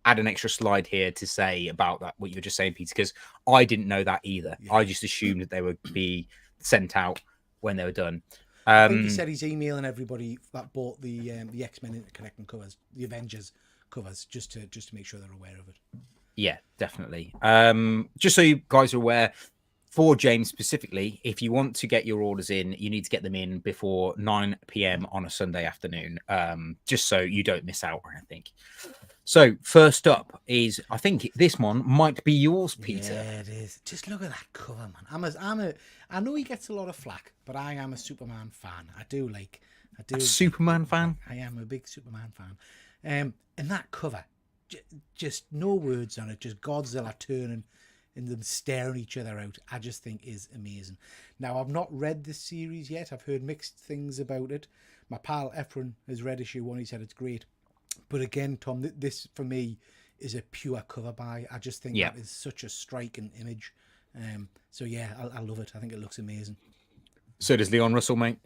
add an extra slide here to say about that, what you were just saying, Peter, because I didn't know that either. Yeah. I just assumed that they would be sent out when they were done. I think he said he's emailing everybody that bought the X-Men Interconnecting covers, the Avengers covers, just to make sure they're aware of it. Yeah, definitely. Just so you guys are aware, for James specifically, if you want to get your orders in, you need to get them in before 9 p.m. on a Sunday afternoon, just so you don't miss out or anything. So first up is, I think this one might be yours, Peter. Yeah, it is. Just look at that cover, man. I know he gets a lot of flack, but I am a Superman fan. I do. A Superman fan? I am a big Superman fan. And that cover, just no words on it, just Godzilla turning and them staring each other out, I just think is amazing. Now, I've not read this series yet. I've heard mixed things about it. My pal Efren has read issue 1. He said it's great. But again, Tom, this for me is a pure cover buy. I just think that is such a striking image. So yeah, I love it. I think it looks amazing. So does Leon Russell, mate.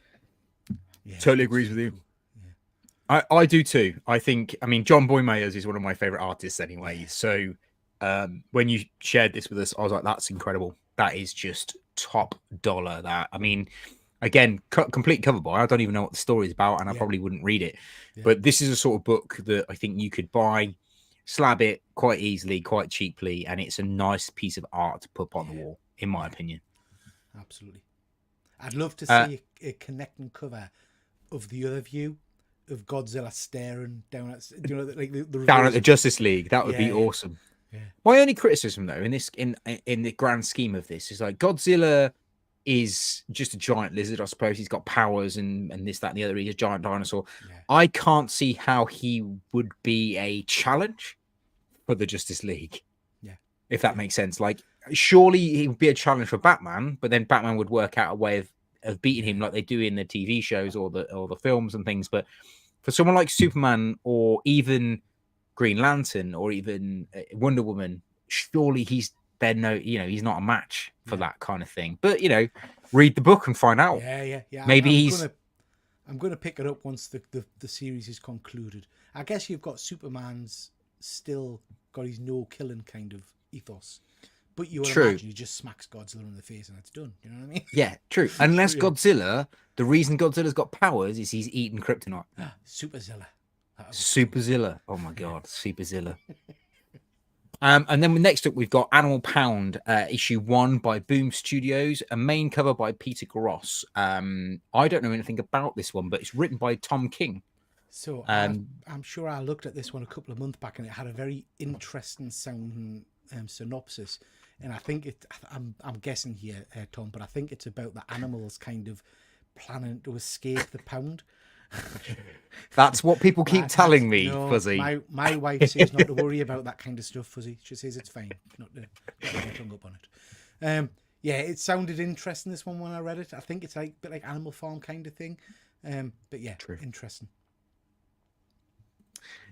Yeah, totally agrees with you. Yeah. I do too. I mean, John Boy Mayers is one of my favorite artists anyway. Yeah. So when you shared this with us, I was like, that's incredible. That is just top dollar. That, I mean, again, complete cover boy. I don't even know what the story is about, and I probably wouldn't read it. Yeah. But this is a sort of book that I think you could buy, slab it quite easily, quite cheaply, and it's a nice piece of art to put on the wall, in my opinion. Absolutely. I'd love to see a connecting cover of the other view of Godzilla staring down at, like the down at the Justice League. That would be awesome. Yeah. My only criticism, though, in the grand scheme of this, is like Godzilla is just a giant lizard, I suppose. He's got powers and this, that, and the other. He's a giant dinosaur. Yeah. I can't see how he would be a challenge for the Justice League. Yeah. If that makes sense. Like, surely he would be a challenge for Batman, but then Batman would work out a way of beating him like they do in the TV shows or the films and things. But for someone like Superman or even Green Lantern or even Wonder Woman, surely he's not a match for that kind of thing. But read the book and find out. Yeah. Maybe I'm gonna pick it up once the series is concluded. I guess you've got Superman's still got his no killing kind of ethos, but you would imagine he just smacks Godzilla in the face and it's done. You know what I mean? Yeah, true. Unless Godzilla, the reason Godzilla's got powers is he's eating kryptonite. Superzilla. Superzilla. Oh my god, Superzilla. And then next up, we've got Animal Pound, issue 1 by Boom Studios, a main cover by Peter Gross. I don't know anything about this one, but it's written by Tom King. So I'm sure I looked at this one a couple of months back, and it had a very interesting sounding synopsis. and I think I'm guessing here, Tom, but I think it's about the animals kind of planning to escape the pound. That's what people keep telling me, no, Fuzzy. My wife says not to worry about that kind of stuff, Fuzzy. She says it's fine, not to get hung up on it. Yeah, it sounded interesting, this one, when I read it. I think it's like a bit like Animal Farm kind of thing. But yeah, true. Interesting.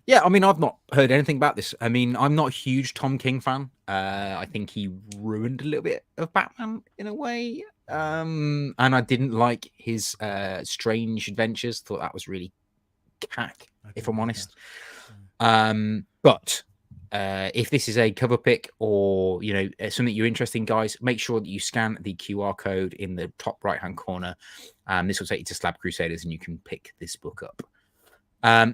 Yeah, I mean, I've not heard anything about this. I mean, I'm not a huge Tom King fan. I think he ruined a little bit of Batman in a way. And I didn't like his Strange Adventures. Thought that was really cack, if I'm honest. But if this is a cover pick or, you know, something you're interested in, guys, make sure that you scan the QR code in the top right-hand corner. This will take you to Slab Crusaders and you can pick this book up.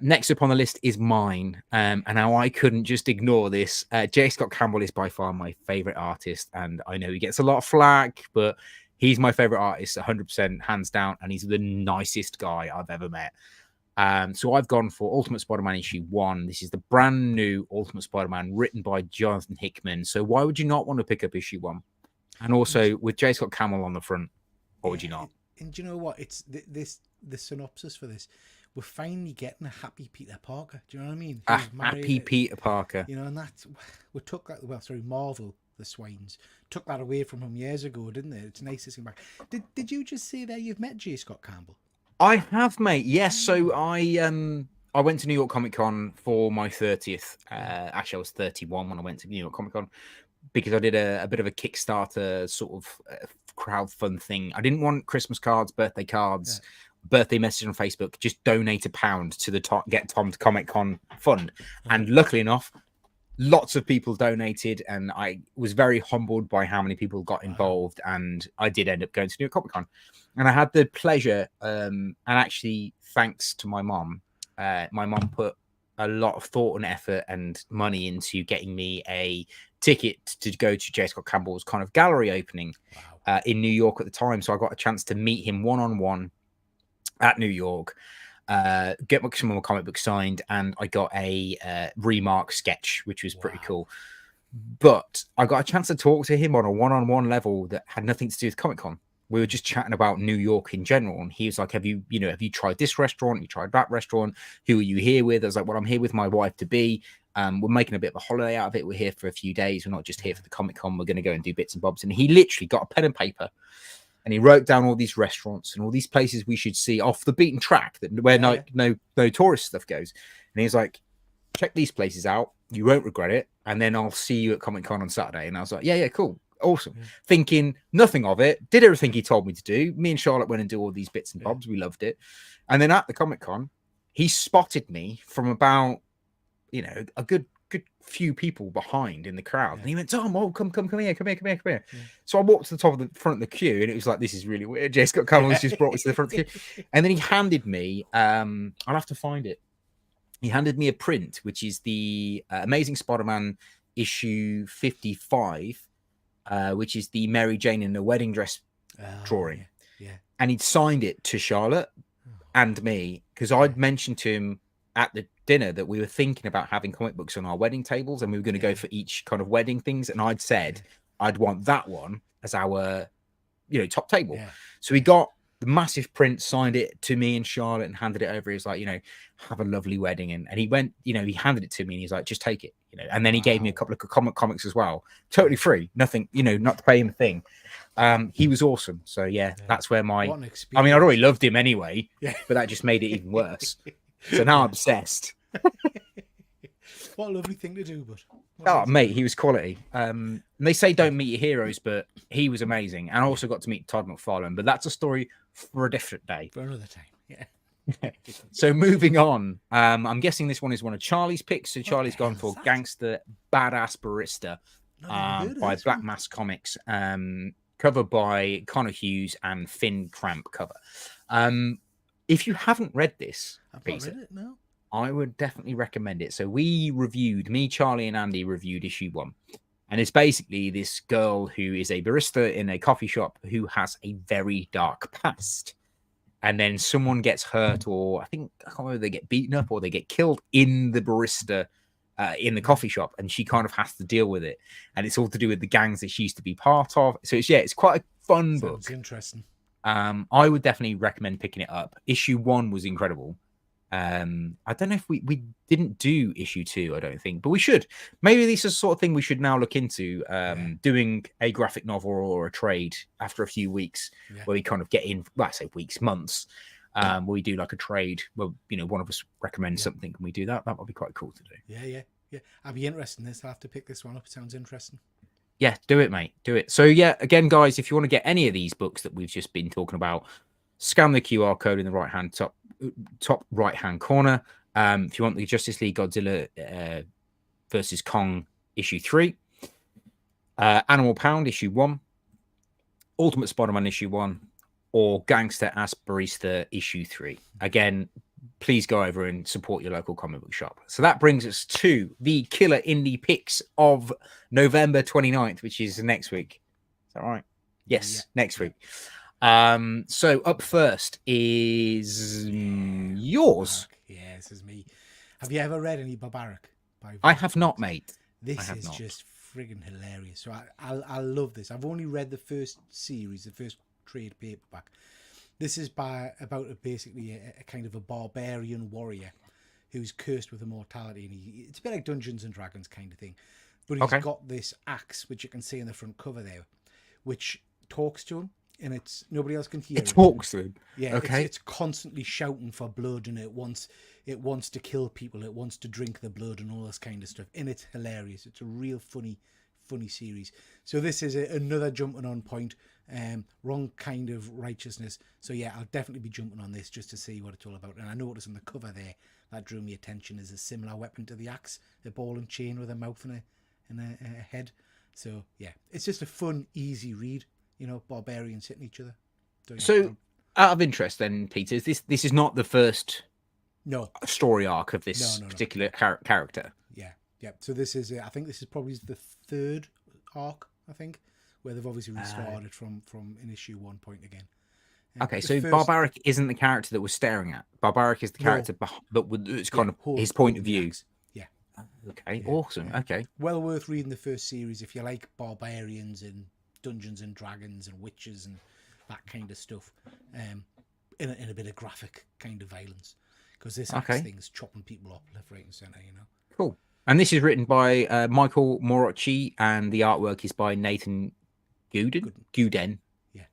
Next up on the list is mine. And now I couldn't just ignore this. J. Scott Campbell is by far my favorite artist. And I know he gets a lot of flack, but he's my favorite artist, 100%, hands down. And he's the nicest guy I've ever met. So I've gone for Ultimate Spider-Man issue 1. This is the brand new Ultimate Spider-Man written by Jonathan Hickman. So why would you not want to pick up issue 1? And also with J. Scott Campbell on the front, why would you not? And do you know what? It's the synopsis for this. We're finally getting a happy Peter Parker. Do you know what I mean? A happy Peter Parker. You know, and that's, we took that, well, sorry, Marvel, the swines, took that away from him years ago, didn't they? It's nice to see him back. Did you just say there you've met J. Scott Campbell? I have, mate. Yes. So I went to New York Comic Con for my 30th. Actually, I was 31 when I went to New York Comic Con because I did a bit of a Kickstarter sort of crowd fund thing. I didn't want Christmas cards, birthday cards. Yeah. Birthday message on Facebook, just donate £1 to the Get Tom to Comic Con fund. And luckily enough, lots of people donated, and I was very humbled by how many people got involved. And I did end up going to New York Comic Con, and I had the pleasure, and actually thanks to my mom put a lot of thought and effort and money into getting me a ticket to go to J. Scott Campbell's kind of gallery opening in New York at the time. So I got a chance to meet him one-on-one at New York, get some of my comic books signed, and I got a Remark sketch, which was pretty cool. But I got a chance to talk to him on a one-on-one level that had nothing to do with Comic-Con. We were just chatting about New York in general, and he was like, have you tried this restaurant? Have you tried that restaurant? Who are you here with? I was like, well, I'm here with my wife to be. We're making a bit of a holiday out of it. We're here for a few days. We're not just here for the Comic-Con. We're going to go and do bits and bobs. And he literally got a pen and paper, and he wrote down all these restaurants and all these places we should see off the beaten track where no tourist stuff goes. And he's like, check these places out. You won't regret it. And then I'll see you at Comic-Con on Saturday. And I was like, yeah, cool. Awesome. Yeah. Thinking nothing of it. Did everything he told me to do. Me and Charlotte went and do all these bits and bobs. We loved it. And then at the Comic-Con, he spotted me from about, a good few people behind in the crowd, and he went, Tom, come here. Yeah. So I walked to the top of the front of the queue, and it was like, this is really weird. J. Scott Campbell's just brought me to the front of the queue. And then he handed me, I'll have to find it. He handed me a print, which is the Amazing Spider-Man issue 55, which is the Mary Jane in the wedding dress drawing. Yeah. And he'd signed it to Charlotte and me, because I'd mentioned to him at the dinner that we were thinking about having comic books on our wedding tables, and we were going to go for each kind of wedding things. And I'd said I'd want that one as our, top table. Yeah. So he got the massive print, signed it to me and Charlotte, and handed it over. He was like, have a lovely wedding. And he went, he handed it to me, and he's like, just take it, And then he gave me a couple of comics as well, totally free, nothing, not to pay him a thing. He was awesome. So that's where I'd already loved him anyway, but that just made it even worse. So now I'm obsessed. What a lovely thing to do, but mate, he was quality. And they say don't meet your heroes, but he was amazing. And I also got to meet Todd McFarlane, but that's a story for a different day. For another time, yeah. So moving on, I'm guessing this one is one of Charlie's picks. So Charlie's gone for Gangster Badass Barista by Black Mask Comics, covered by Connor Hughes and Finn Cramp cover. If you haven't read this, I've not read it, no. I would definitely recommend it. So me, Charlie, and Andy reviewed issue 1. And it's basically this girl who is a barista in a coffee shop who has a very dark past. And then someone gets hurt, or I can't remember, they get beaten up or they get killed in the barista in the coffee shop, and she kind of has to deal with it, and it's all to do with the gangs that she used to be part of. So it's quite a fun book. Sounds interesting. I would definitely recommend picking it up. Issue 1 was incredible. I don't know if we didn't do issue 2, I don't think, but we should. Maybe this is the sort of thing we should now look into, doing a graphic novel or a trade after a few weeks, where we kind of get in, well, I say weeks, months, where we do like a trade where, one of us recommends something and we do that. That would be quite cool to do. Yeah. I'd be interested in this. I'll have to pick this one up. It sounds interesting. Yeah, do it, mate. Do it. So yeah, again, guys, if you want to get any of these books that we've just been talking about, scan the QR code in the top right hand corner. If you want the Justice League Godzilla versus Kong issue 3, Animal Pound issue 1, Ultimate Spider-Man issue 1, or Gangster Asperista issue 3. Again, please go over and support your local comic book shop. So that brings us to the killer indie picks of November 29th, which is next week. Is that right? Yes, next week. So up first is yours. Yeah, this is me. Have you ever read any Barbaric? I have not, mate. This is just friggin' hilarious. So I love this. I've only read the first series, the first trade paperback. This is about basically a kind of a barbarian warrior who's cursed with immortality, and it's a bit like Dungeons and Dragons kind of thing. But he's got this axe, which you can see in the front cover there, which talks to him, and it's nobody else can hear it. Talks to him. Yeah. Okay. It's constantly shouting for blood, and it wants to kill people. It wants to drink the blood and all this kind of stuff. And it's hilarious. It's a real funny series. So this is another jumping on point. Wrong kind of righteousness. So yeah, I'll definitely be jumping on this just to see what it's all about. And I noticed on the cover there that drew me attention is a similar weapon to the axe, a ball and chain with a mouth and a head. So yeah, it's just a fun, easy read. Barbarians hitting each other. So out of interest, then, Peter, this is not the first story arc of this particular character. Yeah. So this is, I think this is probably the third arc, I think, where they've obviously restarted from an issue 1 point again. Okay, so Barbaric isn't the character that we're staring at. Barbaric is the character it's kind of his point of view. Yeah. Okay, awesome. Okay. Well worth reading the first series if you like barbarians and Dungeons and Dragons and witches and that kind of stuff. In a bit of graphic kind of violence. Because this axe thing's chopping people up left, right, and centre, Cool. And this is written by Michael Morocci, and the artwork is by Nathan Guden. Yeah.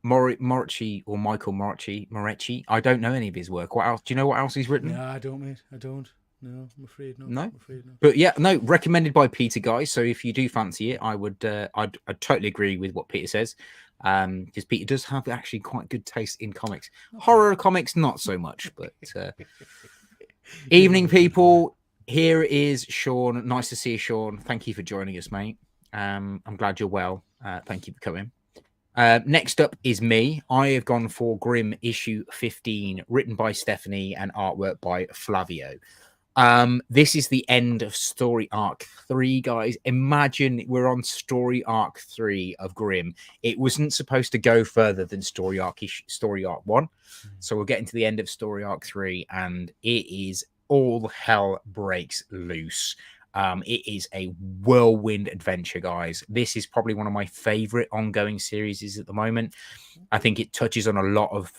Morocci or Michael Morocci. I don't know any of his work. What else? Do you know what else he's written? No, I don't, mate. I don't. No, I'm afraid not. No? I'm afraid not. But yeah, no, recommended by Peter, guys. So if you do fancy it, I would, I'd totally agree with what Peter says. Because Peter does have actually quite good taste in comics. Horror comics, not so much, but evening, people. Here is Sean. Nice to see you, Sean. Thank you for joining us, mate. I'm glad you're well. Thank you for coming. Next up is me. I have gone for Grimm issue 15, written by Stephanie and artwork by Flavio. This is the end of story arc 3, guys. Imagine we're on story arc 3 of Grimm. It wasn't supposed to go further than story arc 1. So we're getting to the end of story arc 3, and it is all hell breaks loose. It is a whirlwind adventure, guys. This is probably one of my favorite ongoing series at the moment. I think it touches on a lot of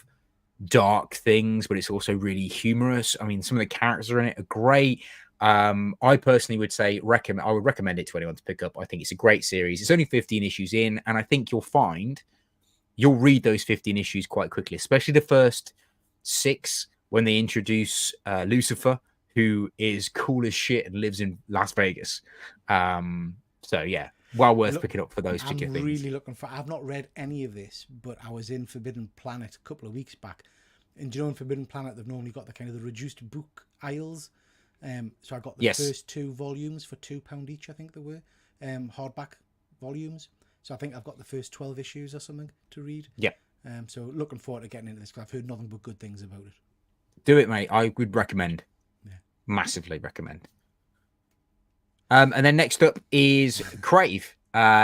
dark things, but it's also really humorous. I mean, some of the characters in it are great. I personally would say I would recommend it to anyone to pick up. I think it's a great series. It's only 15 issues in, and I think you'll read those 15 issues quite quickly, especially the first 6 when they introduce Lucifer, who is cool as shit and lives in Las Vegas. So yeah, well worth picking up for those particular things. I'm really looking for. I've not read any of this, but I was in Forbidden Planet a couple of weeks back, and do you know in Forbidden Planet they've normally got the kind of the reduced book aisles. So I got the first 2 volumes for £2 each. I think they were hardback volumes. So I think I've got the first 12 issues or something to read. Yeah. So looking forward to getting into this because I've heard nothing but good things about it. Do it, mate. I would recommend. Massively recommend. And then next up is Crave,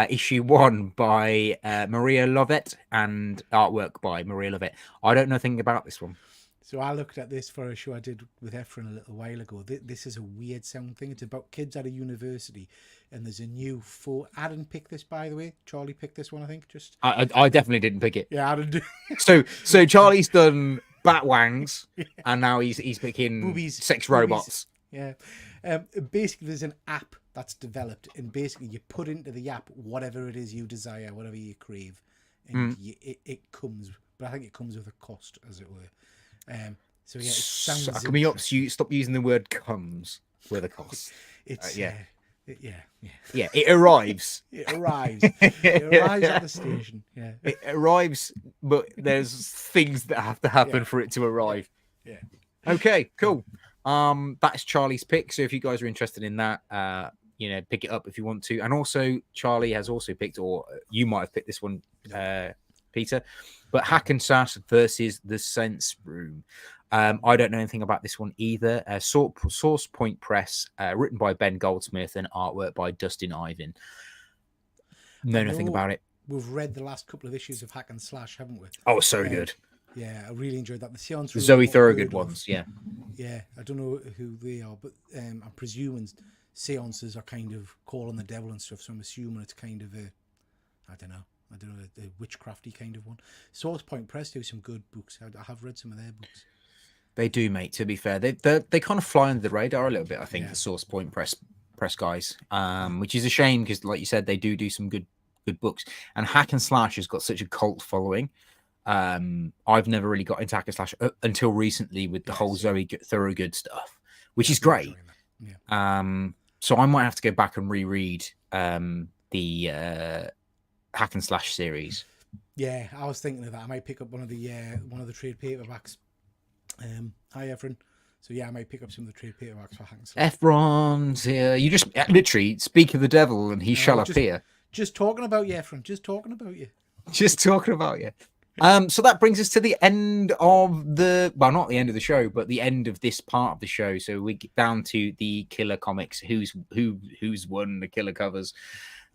issue 1 by Maria Lovett and artwork by Maria Lovett. I don't know anything about this one. So I looked at this for a show I did with Efren a little while ago. This is a weird sound thing. It's about kids at a university, and there's a new photo. I didn't pick this, by the way. Charlie picked this one, I think. Just I definitely didn't pick it. yeah, I didn't. So Charlie's done Batwangs, and now he's picking Boobies, sex boobies. robots. Yeah. Basically, there's an app that's developed, and basically you put into the app whatever it is you desire, whatever you crave, and it comes. But I think it comes with a cost, as it were. So yeah, it sounds. So can we stop using the word "comes" with a cost? It's yeah. Yeah. It arrives. It arrives. It arrives at the station. Yeah. It arrives, but there's things that have to happen for it to arrive. Yeah. Okay, cool. That's Charlie's pick. So if you guys are interested in that, pick it up if you want to. And also, Charlie has also picked, or you might have picked this one, Peter, but Hack and Sash versus the Sense Room. I don't know anything about this one either. Source Point Press, written by Ben Goldsmith and artwork by Dustin Ivan. Know nothing about it. We've read the last couple of issues of Hack and Slash, haven't we? Oh, so good. Yeah, I really enjoyed that. The Seance The Zoe Thorogood ones, yeah. Yeah, I don't know who they are, but I'm presuming seances are kind of calling the devil and stuff, so I'm assuming it's kind of a witchcrafty kind of one. Source Point Press do some good books. I have read some of their books. They do, mate. To be fair, they kind of fly under the radar a little bit. I think the Source Point Press guys, which is a shame because, like you said, they do some good books. And Hack and Slash has got such a cult following. I've never really got into Hack and Slash until recently with the whole Zoe Thorogood stuff, which is great. Yeah. So I might have to go back and reread the Hack and Slash series. Yeah, I was thinking of that. I might pick up one of the trade paperbacks. Hi, Efren. So yeah, I might pick up some of the trade paperbacks for Hack and Slash. Efron's here. You just literally speak of the devil and he shall appear. Just talking about you, Efren. Just talking about you. Just talking about you. So that brings us to the end of not the end of the show, but the end of this part of the show. So we get down to the Killer Comics, who's won the Killer covers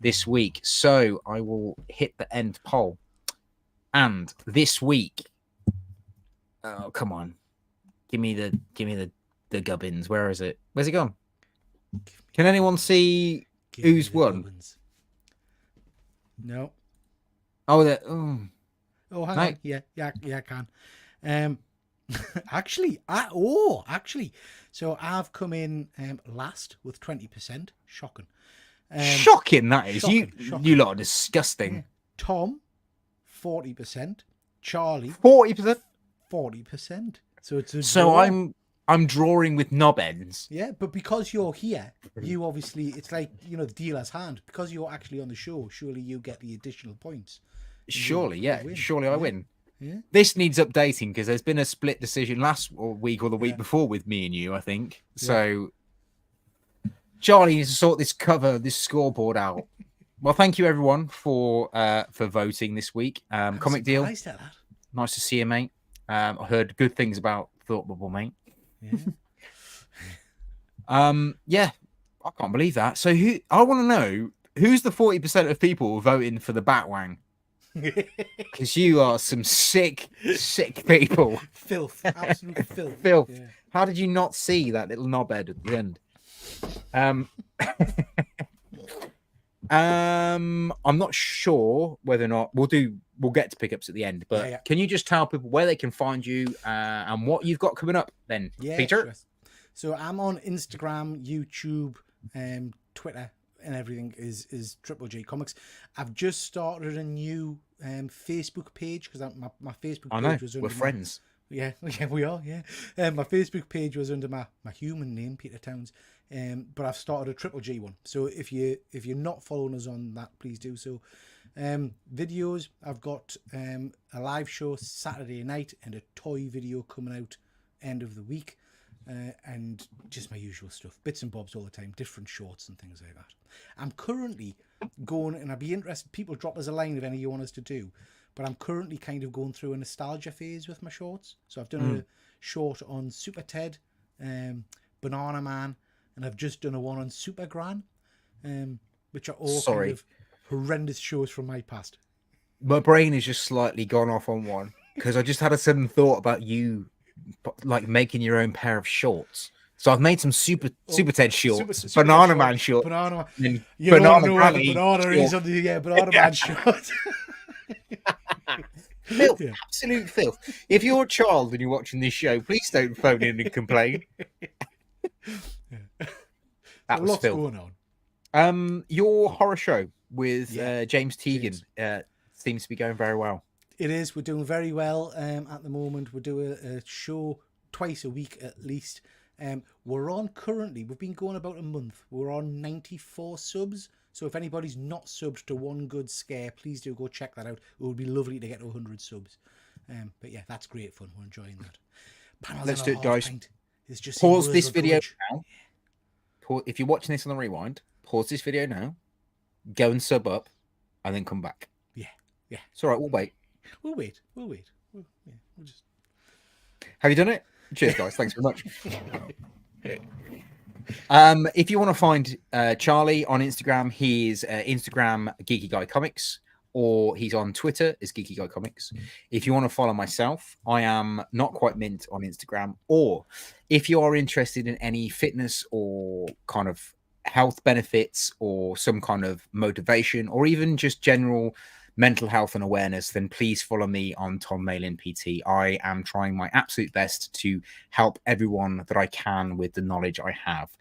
this week. So I will hit the end poll. And this week, oh come on, give me the gubbins. Where is it? Where's it gone? Can anyone see who's won? Gubbins. No. Oh, hang on. Yeah, I can. Actually, so I've come in last with 20%. Shocking. Shocking, that is. Shocking. You lot are disgusting. Yeah. Tom, 40%. Charlie, 40%. 40%. So it's a so draw. I'm drawing with knob ends. Yeah, but because you're here, you obviously, it's like, the dealer's hand. Because you're actually on the show, surely you get the additional points. Surely, yeah. Surely I win. Yeah. This needs updating because there's been a split decision last week or the week before with me and you, I think. Yeah. So Charlie needs to sort this scoreboard out. Well, thank you everyone for voting this week. Comic Deal. Nice to see you, mate. I heard good things about Thought Bubble, mate. Yeah. I can't believe that. So I want to know who's the 40% of people voting for the Batwang? Because you are some sick people. Filth. Absolute filth. Filth. Yeah. How did you not see that little knobhead at the end? I'm not sure whether or not we'll get to pickups at the end, but can you just tell people where they can find you and what you've got coming up then, Peter? Sure. So I'm on Instagram, YouTube, Twitter, and everything is Triple J Comics. I've just started a new Facebook page because my Facebook page was under we're friends. Yeah, we are. Yeah, my Facebook page was under my human name, Peter Towns. But I've started a Triple G one. So if you're not following us on that, please do so. Videos, I've got a live show Saturday night and a toy video coming out end of the week. And just my usual stuff, bits and bobs all the time, different shorts and things like that. I'm currently going, and I'd be interested, people drop us a line if any you want us to do, but I'm currently kind of going through a nostalgia phase with my shorts. So I've done a short on Super Ted, Banana Man, and I've just done a one on Super Gran, which are all kind of horrendous shows from my past. My brain has just slightly gone off on one because I just had a sudden thought about you like making your own pair of shorts. So I've made some Super Ted shorts, Super Banana Ted Man shorts, shorts, Banana Man. and You don't want Banana to know where the Granny banana is on the Banana Man short. Filth, Yeah. absolute filth. If you're a child and you're watching this show, please don't phone in and complain. That So was lots filth. going on. Your horror show with Yeah, James Teagan James. Seems to be going very well. It is. We're doing very well at the moment. We do a show twice a week at least. We're on currently, we've been going about a month. We're on 94 subs. So if anybody's not subbed to One Good Scare, please do go check that out. It would be lovely to get to 100 subs. But yeah, that's great fun. We're enjoying that. Panels Let's and do a it, half guys. pint is just Pause this of video courage. now. If you're watching this on the rewind, pause this video now, go and sub up, and then come back. Yeah. It's all right. We'll wait. We'll wait. We'll just... Have you done it? Cheers, guys. Thanks very much. If you want to find Charlie on Instagram, he's Instagram Geeky Guy Comics, or he's on Twitter as Geeky Guy Comics. If you want to follow myself, I am Not Quite Mint on Instagram. Or if you are interested in any fitness or kind of health benefits or some kind of motivation or even just general mental health and awareness, then please follow me on Tom Malin PT. I am trying my absolute best to help everyone that I can with the knowledge I have.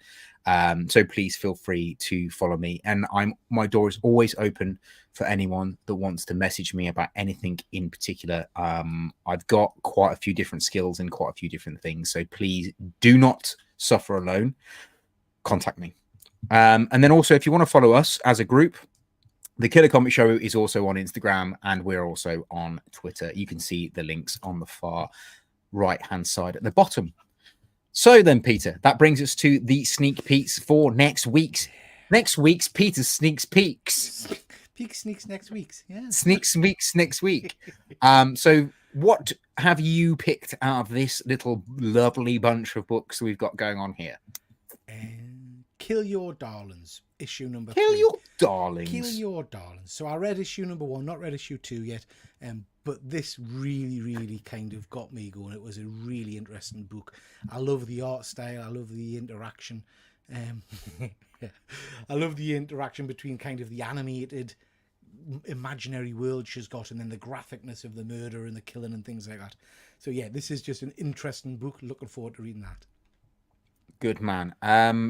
So please feel free to follow me. And my door is always open for anyone that wants to message me about anything in particular. I've got quite a few different skills and quite a few different things. So please do not suffer alone. Contact me. And then also, if you want to follow us as a group, the Killer Comic Show is also on Instagram, and we're also on Twitter. You can see the links on the far right-hand side at the bottom. So then, Peter, that brings us to the sneak peeks for next week's Peter's Sneaks Peeks. Peek sneaks next week's, yeah. Sneaks weeks next week. So what have you picked out of this little lovely bunch of books we've got going on here? Kill Your Darlings, issue number 3. Kill Your Darlings. Kill Your Darlings. So I read issue number 1, not read issue 2 yet, but this really kind of got me going. It was a really interesting book. I love the art style. I love the interaction. I love the interaction between kind of the animated imaginary world she's got and then the graphicness of the murder and the killing and things like that. So yeah, this is just an interesting book. Looking forward to reading that. Good man.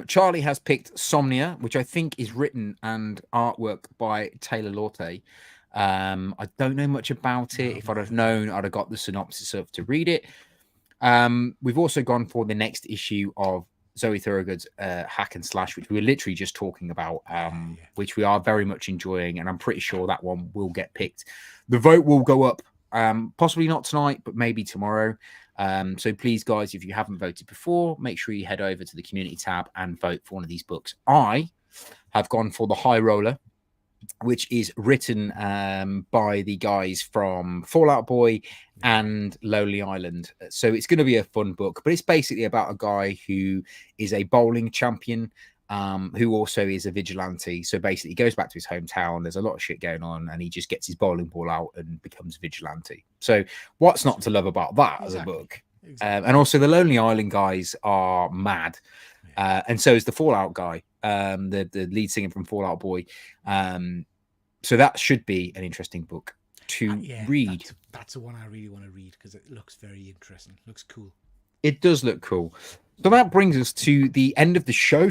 Charlie has picked Somnia, which I think is written and artwork by Taylor Lorte. I don't know much about it. If I'd have known, I'd have got the synopsis up to read it. We've also gone for the next issue of Zoe Thorogood's Hack and Slash, which we were literally just talking about, which we are very much enjoying, and I'm pretty sure that one will get picked. The vote will go up, possibly not tonight, but maybe tomorrow. So please, guys, if you haven't voted before, make sure you head over to the community tab and vote for one of these books. I have gone for The High Roller, which is written by the guys from Fallout Boy and Lonely Island. So it's going to be a fun book, but it's basically about a guy who is a bowling champion, who also is a vigilante. So basically he goes back to his hometown. There's a lot of shit going on, and he just gets his bowling ball out and becomes a vigilante. So what's not to love about that as a book? Exactly. And also the Lonely Island guys are mad. And so is the Fallout guy, the lead singer from Fallout Boy. So that should be an interesting book to read. That's the one I really want to read because it looks very interesting. It looks cool. It does look cool. So that brings us to the end of the show.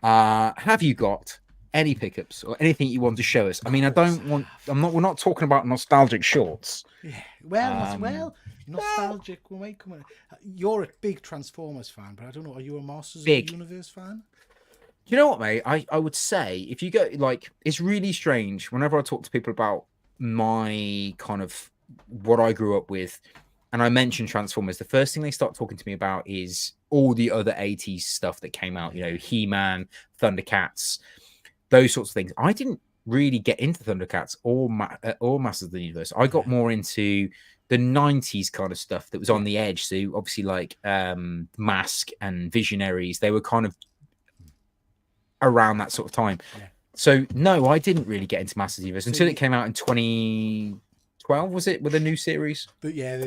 Have you got any pickups or anything you want to show us? I mean, we're not talking about nostalgic shorts. Yeah. Well, nostalgic. We might come in. You're a big Transformers fan, but I don't know. Are you a Masters of the Universe fan? You know what, mate? I would say if you go, like, it's really strange whenever I talk to people about my kind of what I grew up with, and I mention Transformers, the first thing they start talking to me about is all the other 80s stuff that came out, you know, He-Man, Thundercats, those sorts of things. I didn't really get into Thundercats or Masters of the Universe. I got more into the 90s kind of stuff that was on the edge. So obviously like Mask and Visionaries, they were kind of around that sort of time. So no, I didn't really get into Masters of the Universe until it came out in 2012, was it, with a new series? But yeah.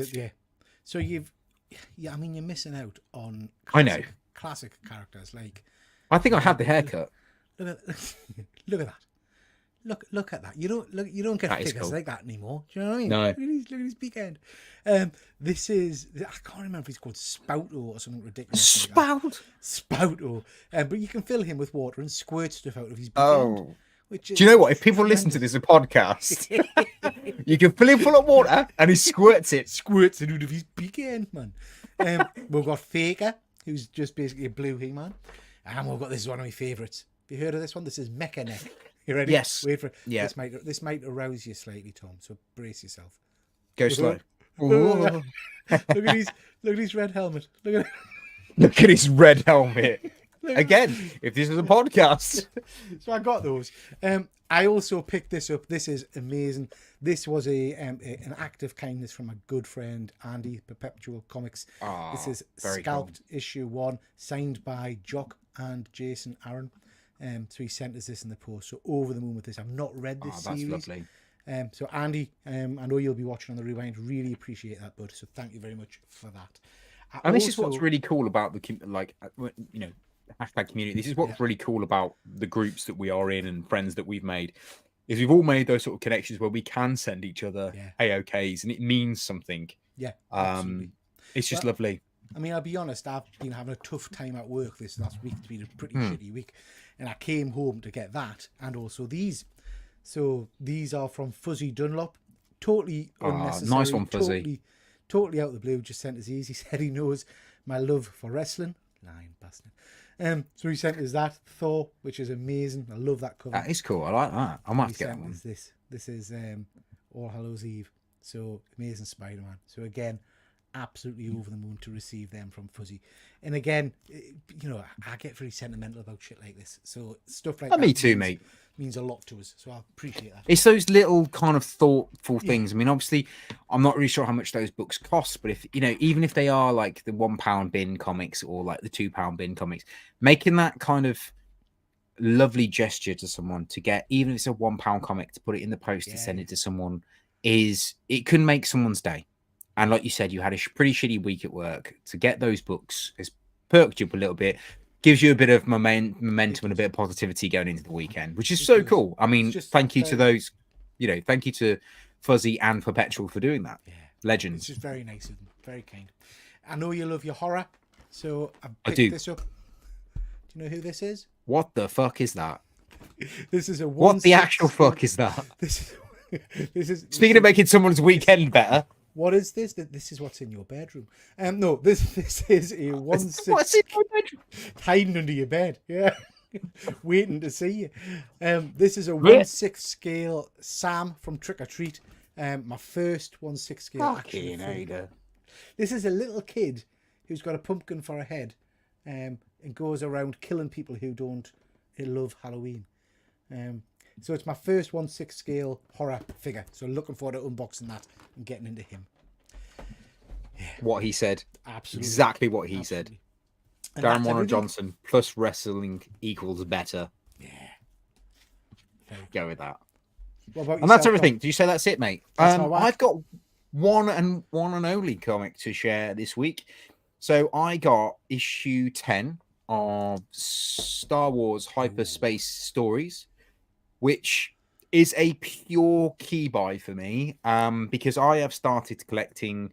So Yeah, I mean, you're missing out on I know. classic characters like. I think I had the haircut. Look at look at that. Look at that. You don't get That is figures cool. like that anymore. Do you know what I mean? No. Look at his big end. This is, I can't remember if he's called Spouto or something ridiculous. Like that. Spouto. But you can fill him with water and squirt stuff out of his big end. Which is do you know what? If people listen to this podcast, you can fill him full of water and he squirts it. Squirts it out of his big end, man. We've got Faker, who's just basically a blue He-Man. And we've got, this is one of my favourites. Have you heard of this one? This is Mecha Neck. You ready? Yes. Wait for it. Yeah. This might arouse you slightly, Tom. So brace yourself. Go slow. Look at his red helmet. Look at his red helmet. Again, if this is a podcast. So I got those. I also picked this up. This is amazing. This was an act of kindness from a good friend, Andy, Perpetual Comics. This is Scalped issue 1, signed by Jock and Jason Aaron. So he sent us this in the post. So over the moon with this. I've not read this series. That's lovely. So Andy, I know you'll be watching on the rewind. Really appreciate that, bud. So thank you very much for that. And this is what's really cool about the hashtag community. This is what's really cool about the groups that we are in and friends that we've made. Is we've all made those sort of connections where we can send each other AOKs and it means something. Yeah, absolutely. It's just lovely. I mean, I'll be honest, I've been having a tough time at work this last week. It's been a pretty shitty week. And I came home to get that and also these. So these are from Fuzzy Dunlop. Totally unnecessary. Nice one, Fuzzy. Totally out of the blue. Just sent us these. He said he knows my love for wrestling. Lying bastard. So he sent us that Thor, which is amazing. I love that cover. That is cool. I like that. I might have to get that one. This is All Hallows Eve. So Amazing Spider-Man. So again, absolutely over the moon to receive them from Fuzzy. And again, you know, I get very sentimental about shit like this. So stuff like that. Me too, mate. Means a lot to us. So I appreciate that. It's those little kind of thoughtful things. I mean, obviously, I'm not really sure how much those books cost, but if you know, even if they are like the £1 bin comics or like the £2 bin comics, making that kind of lovely gesture to someone to get, even if it's a £1 comic, to put it in the post to send it to someone, it can make someone's day. And like you said, you had a pretty shitty week at work. To get those books has perked you up a little bit, gives you a bit of momentum and a bit of positivity going into the weekend, which is so cool. I mean, thank you to those, thank you to Fuzzy and Perpetual for doing that. Yeah. Legends. It's just very nice of them. Very kind. I know you love your horror, so I picked this up. Do you know who this is? What the fuck is that? This is a what the actual fuck is that? This is speaking of making someone's weekend better. What is this? This is what's in your bedroom. No, this is a 1/6. What's in my bedroom? Hiding under your bed. Yeah. Waiting to see you. This is a 1/6 scale Sam from Trick or Treat. My first 1/6 scale action figure. This is a little kid who's got a pumpkin for a head, and goes around killing people who don't love Halloween. So it's my first 1/6 scale horror figure. So looking forward to unboxing that and getting into him. Yeah. What he said. Absolutely. Exactly what he said. Darren Warner Johnson plus wrestling equals better. Yeah. Go with that. What about yourself, and that's everything. Tom? Do you say that's it, mate? I've got one and only comic to share this week. So I got issue 10 of Star Wars Hyperspace Stories, which is a pure key buy for me, because I have started collecting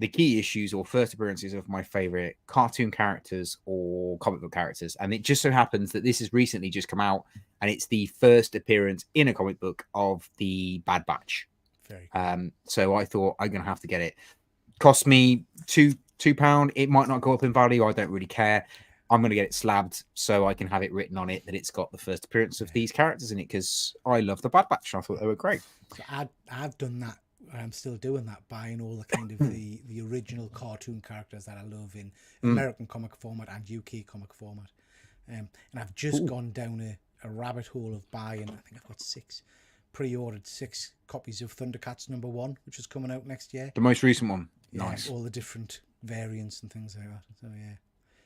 the key issues or first appearances of my favorite cartoon characters or comic book characters. And it just so happens that this has recently just come out, and it's the first appearance in a comic book of the Bad Batch. Very cool. So I thought I'm going to have to get it. Cost me £2. It might not go up in value. I don't really care. I'm going to get it slabbed so I can have it written on it that it's got the first appearance of these characters in it, because I love the Bad Batch. I thought they were great. So I've done that. I'm still doing that, buying all the kind of the original cartoon characters that I love in American comic format and UK comic format. And I've just gone down a rabbit hole of buying, I think I've got pre-ordered 6 copies of Thundercats #1, which is coming out next year. The most recent one. Yeah, nice. All the different variants and things like that. So yeah.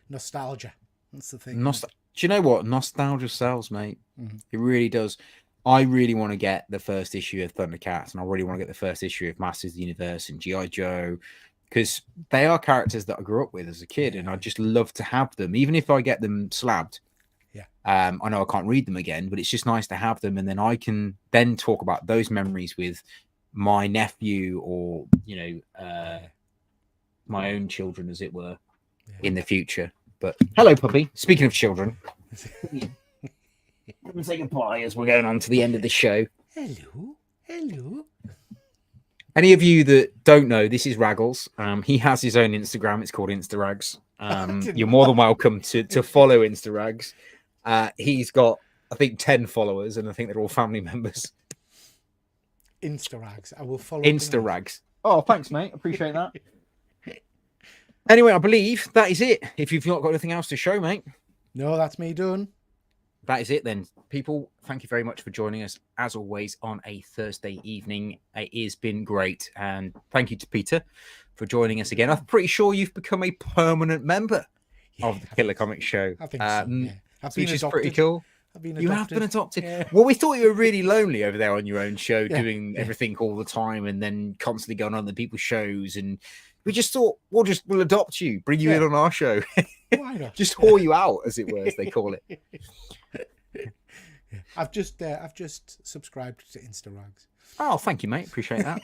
Nostalgia. That's the thing. Do you know what? Nostalgia sells, mate. It really does. I really want to get the first issue of Thundercats, and I really want to get the first issue of Masters of the Universe and G.I. Joe because they are characters that I grew up with as a kid, and I just love to have them, even if I get them slabbed. Yeah. I know I can't read them again, but it's just nice to have them, and then I can then talk about those memories with my nephew, or my own children, as it were, in the future. But hello, puppy. Speaking of children, come and say goodbye as we're going on to the end of the show. Hello, hello. Any of you that don't know, this is Raggles. He has his own Instagram. It's called Instarags. You're more than welcome to follow Instarags. He's got, I think, 10 followers, and I think they're all family members. Instarags. I will follow. Instarags. Oh, thanks, mate. Appreciate that. Anyway, I believe that is it. If you've not got anything else to show, mate. No, that's me done. That is it then. People, thank you very much for joining us, as always, on a Thursday evening. It has been great. And thank you to Peter for joining us again. I'm pretty sure you've become a permanent member of the Killer Comics Show. I think so, yeah. Which is pretty cool. You have been adopted. Yeah. Well, we thought you were really lonely over there on your own show, doing everything all the time, and then constantly going on the people's shows. And we just thought we'll adopt you, bring you in on our show. Why not? Just haul you out, as it were, as they call it. I've just subscribed to Instarags. Oh, thank you, mate. Appreciate that.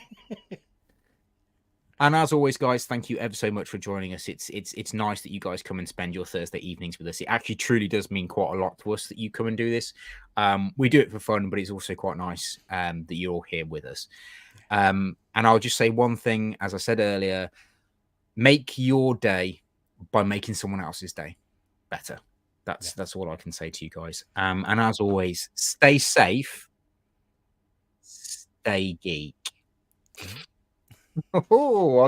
And as always, guys, thank you ever so much for joining us. It's nice that you guys come and spend your Thursday evenings with us. It actually truly does mean quite a lot to us that you come and do this. We do it for fun, but it's also quite nice that you're all here with us. And I'll just say one thing, as I said earlier, make your day by making someone else's day better. That's all I can say to you guys. And as always, stay safe, stay geek. Oh,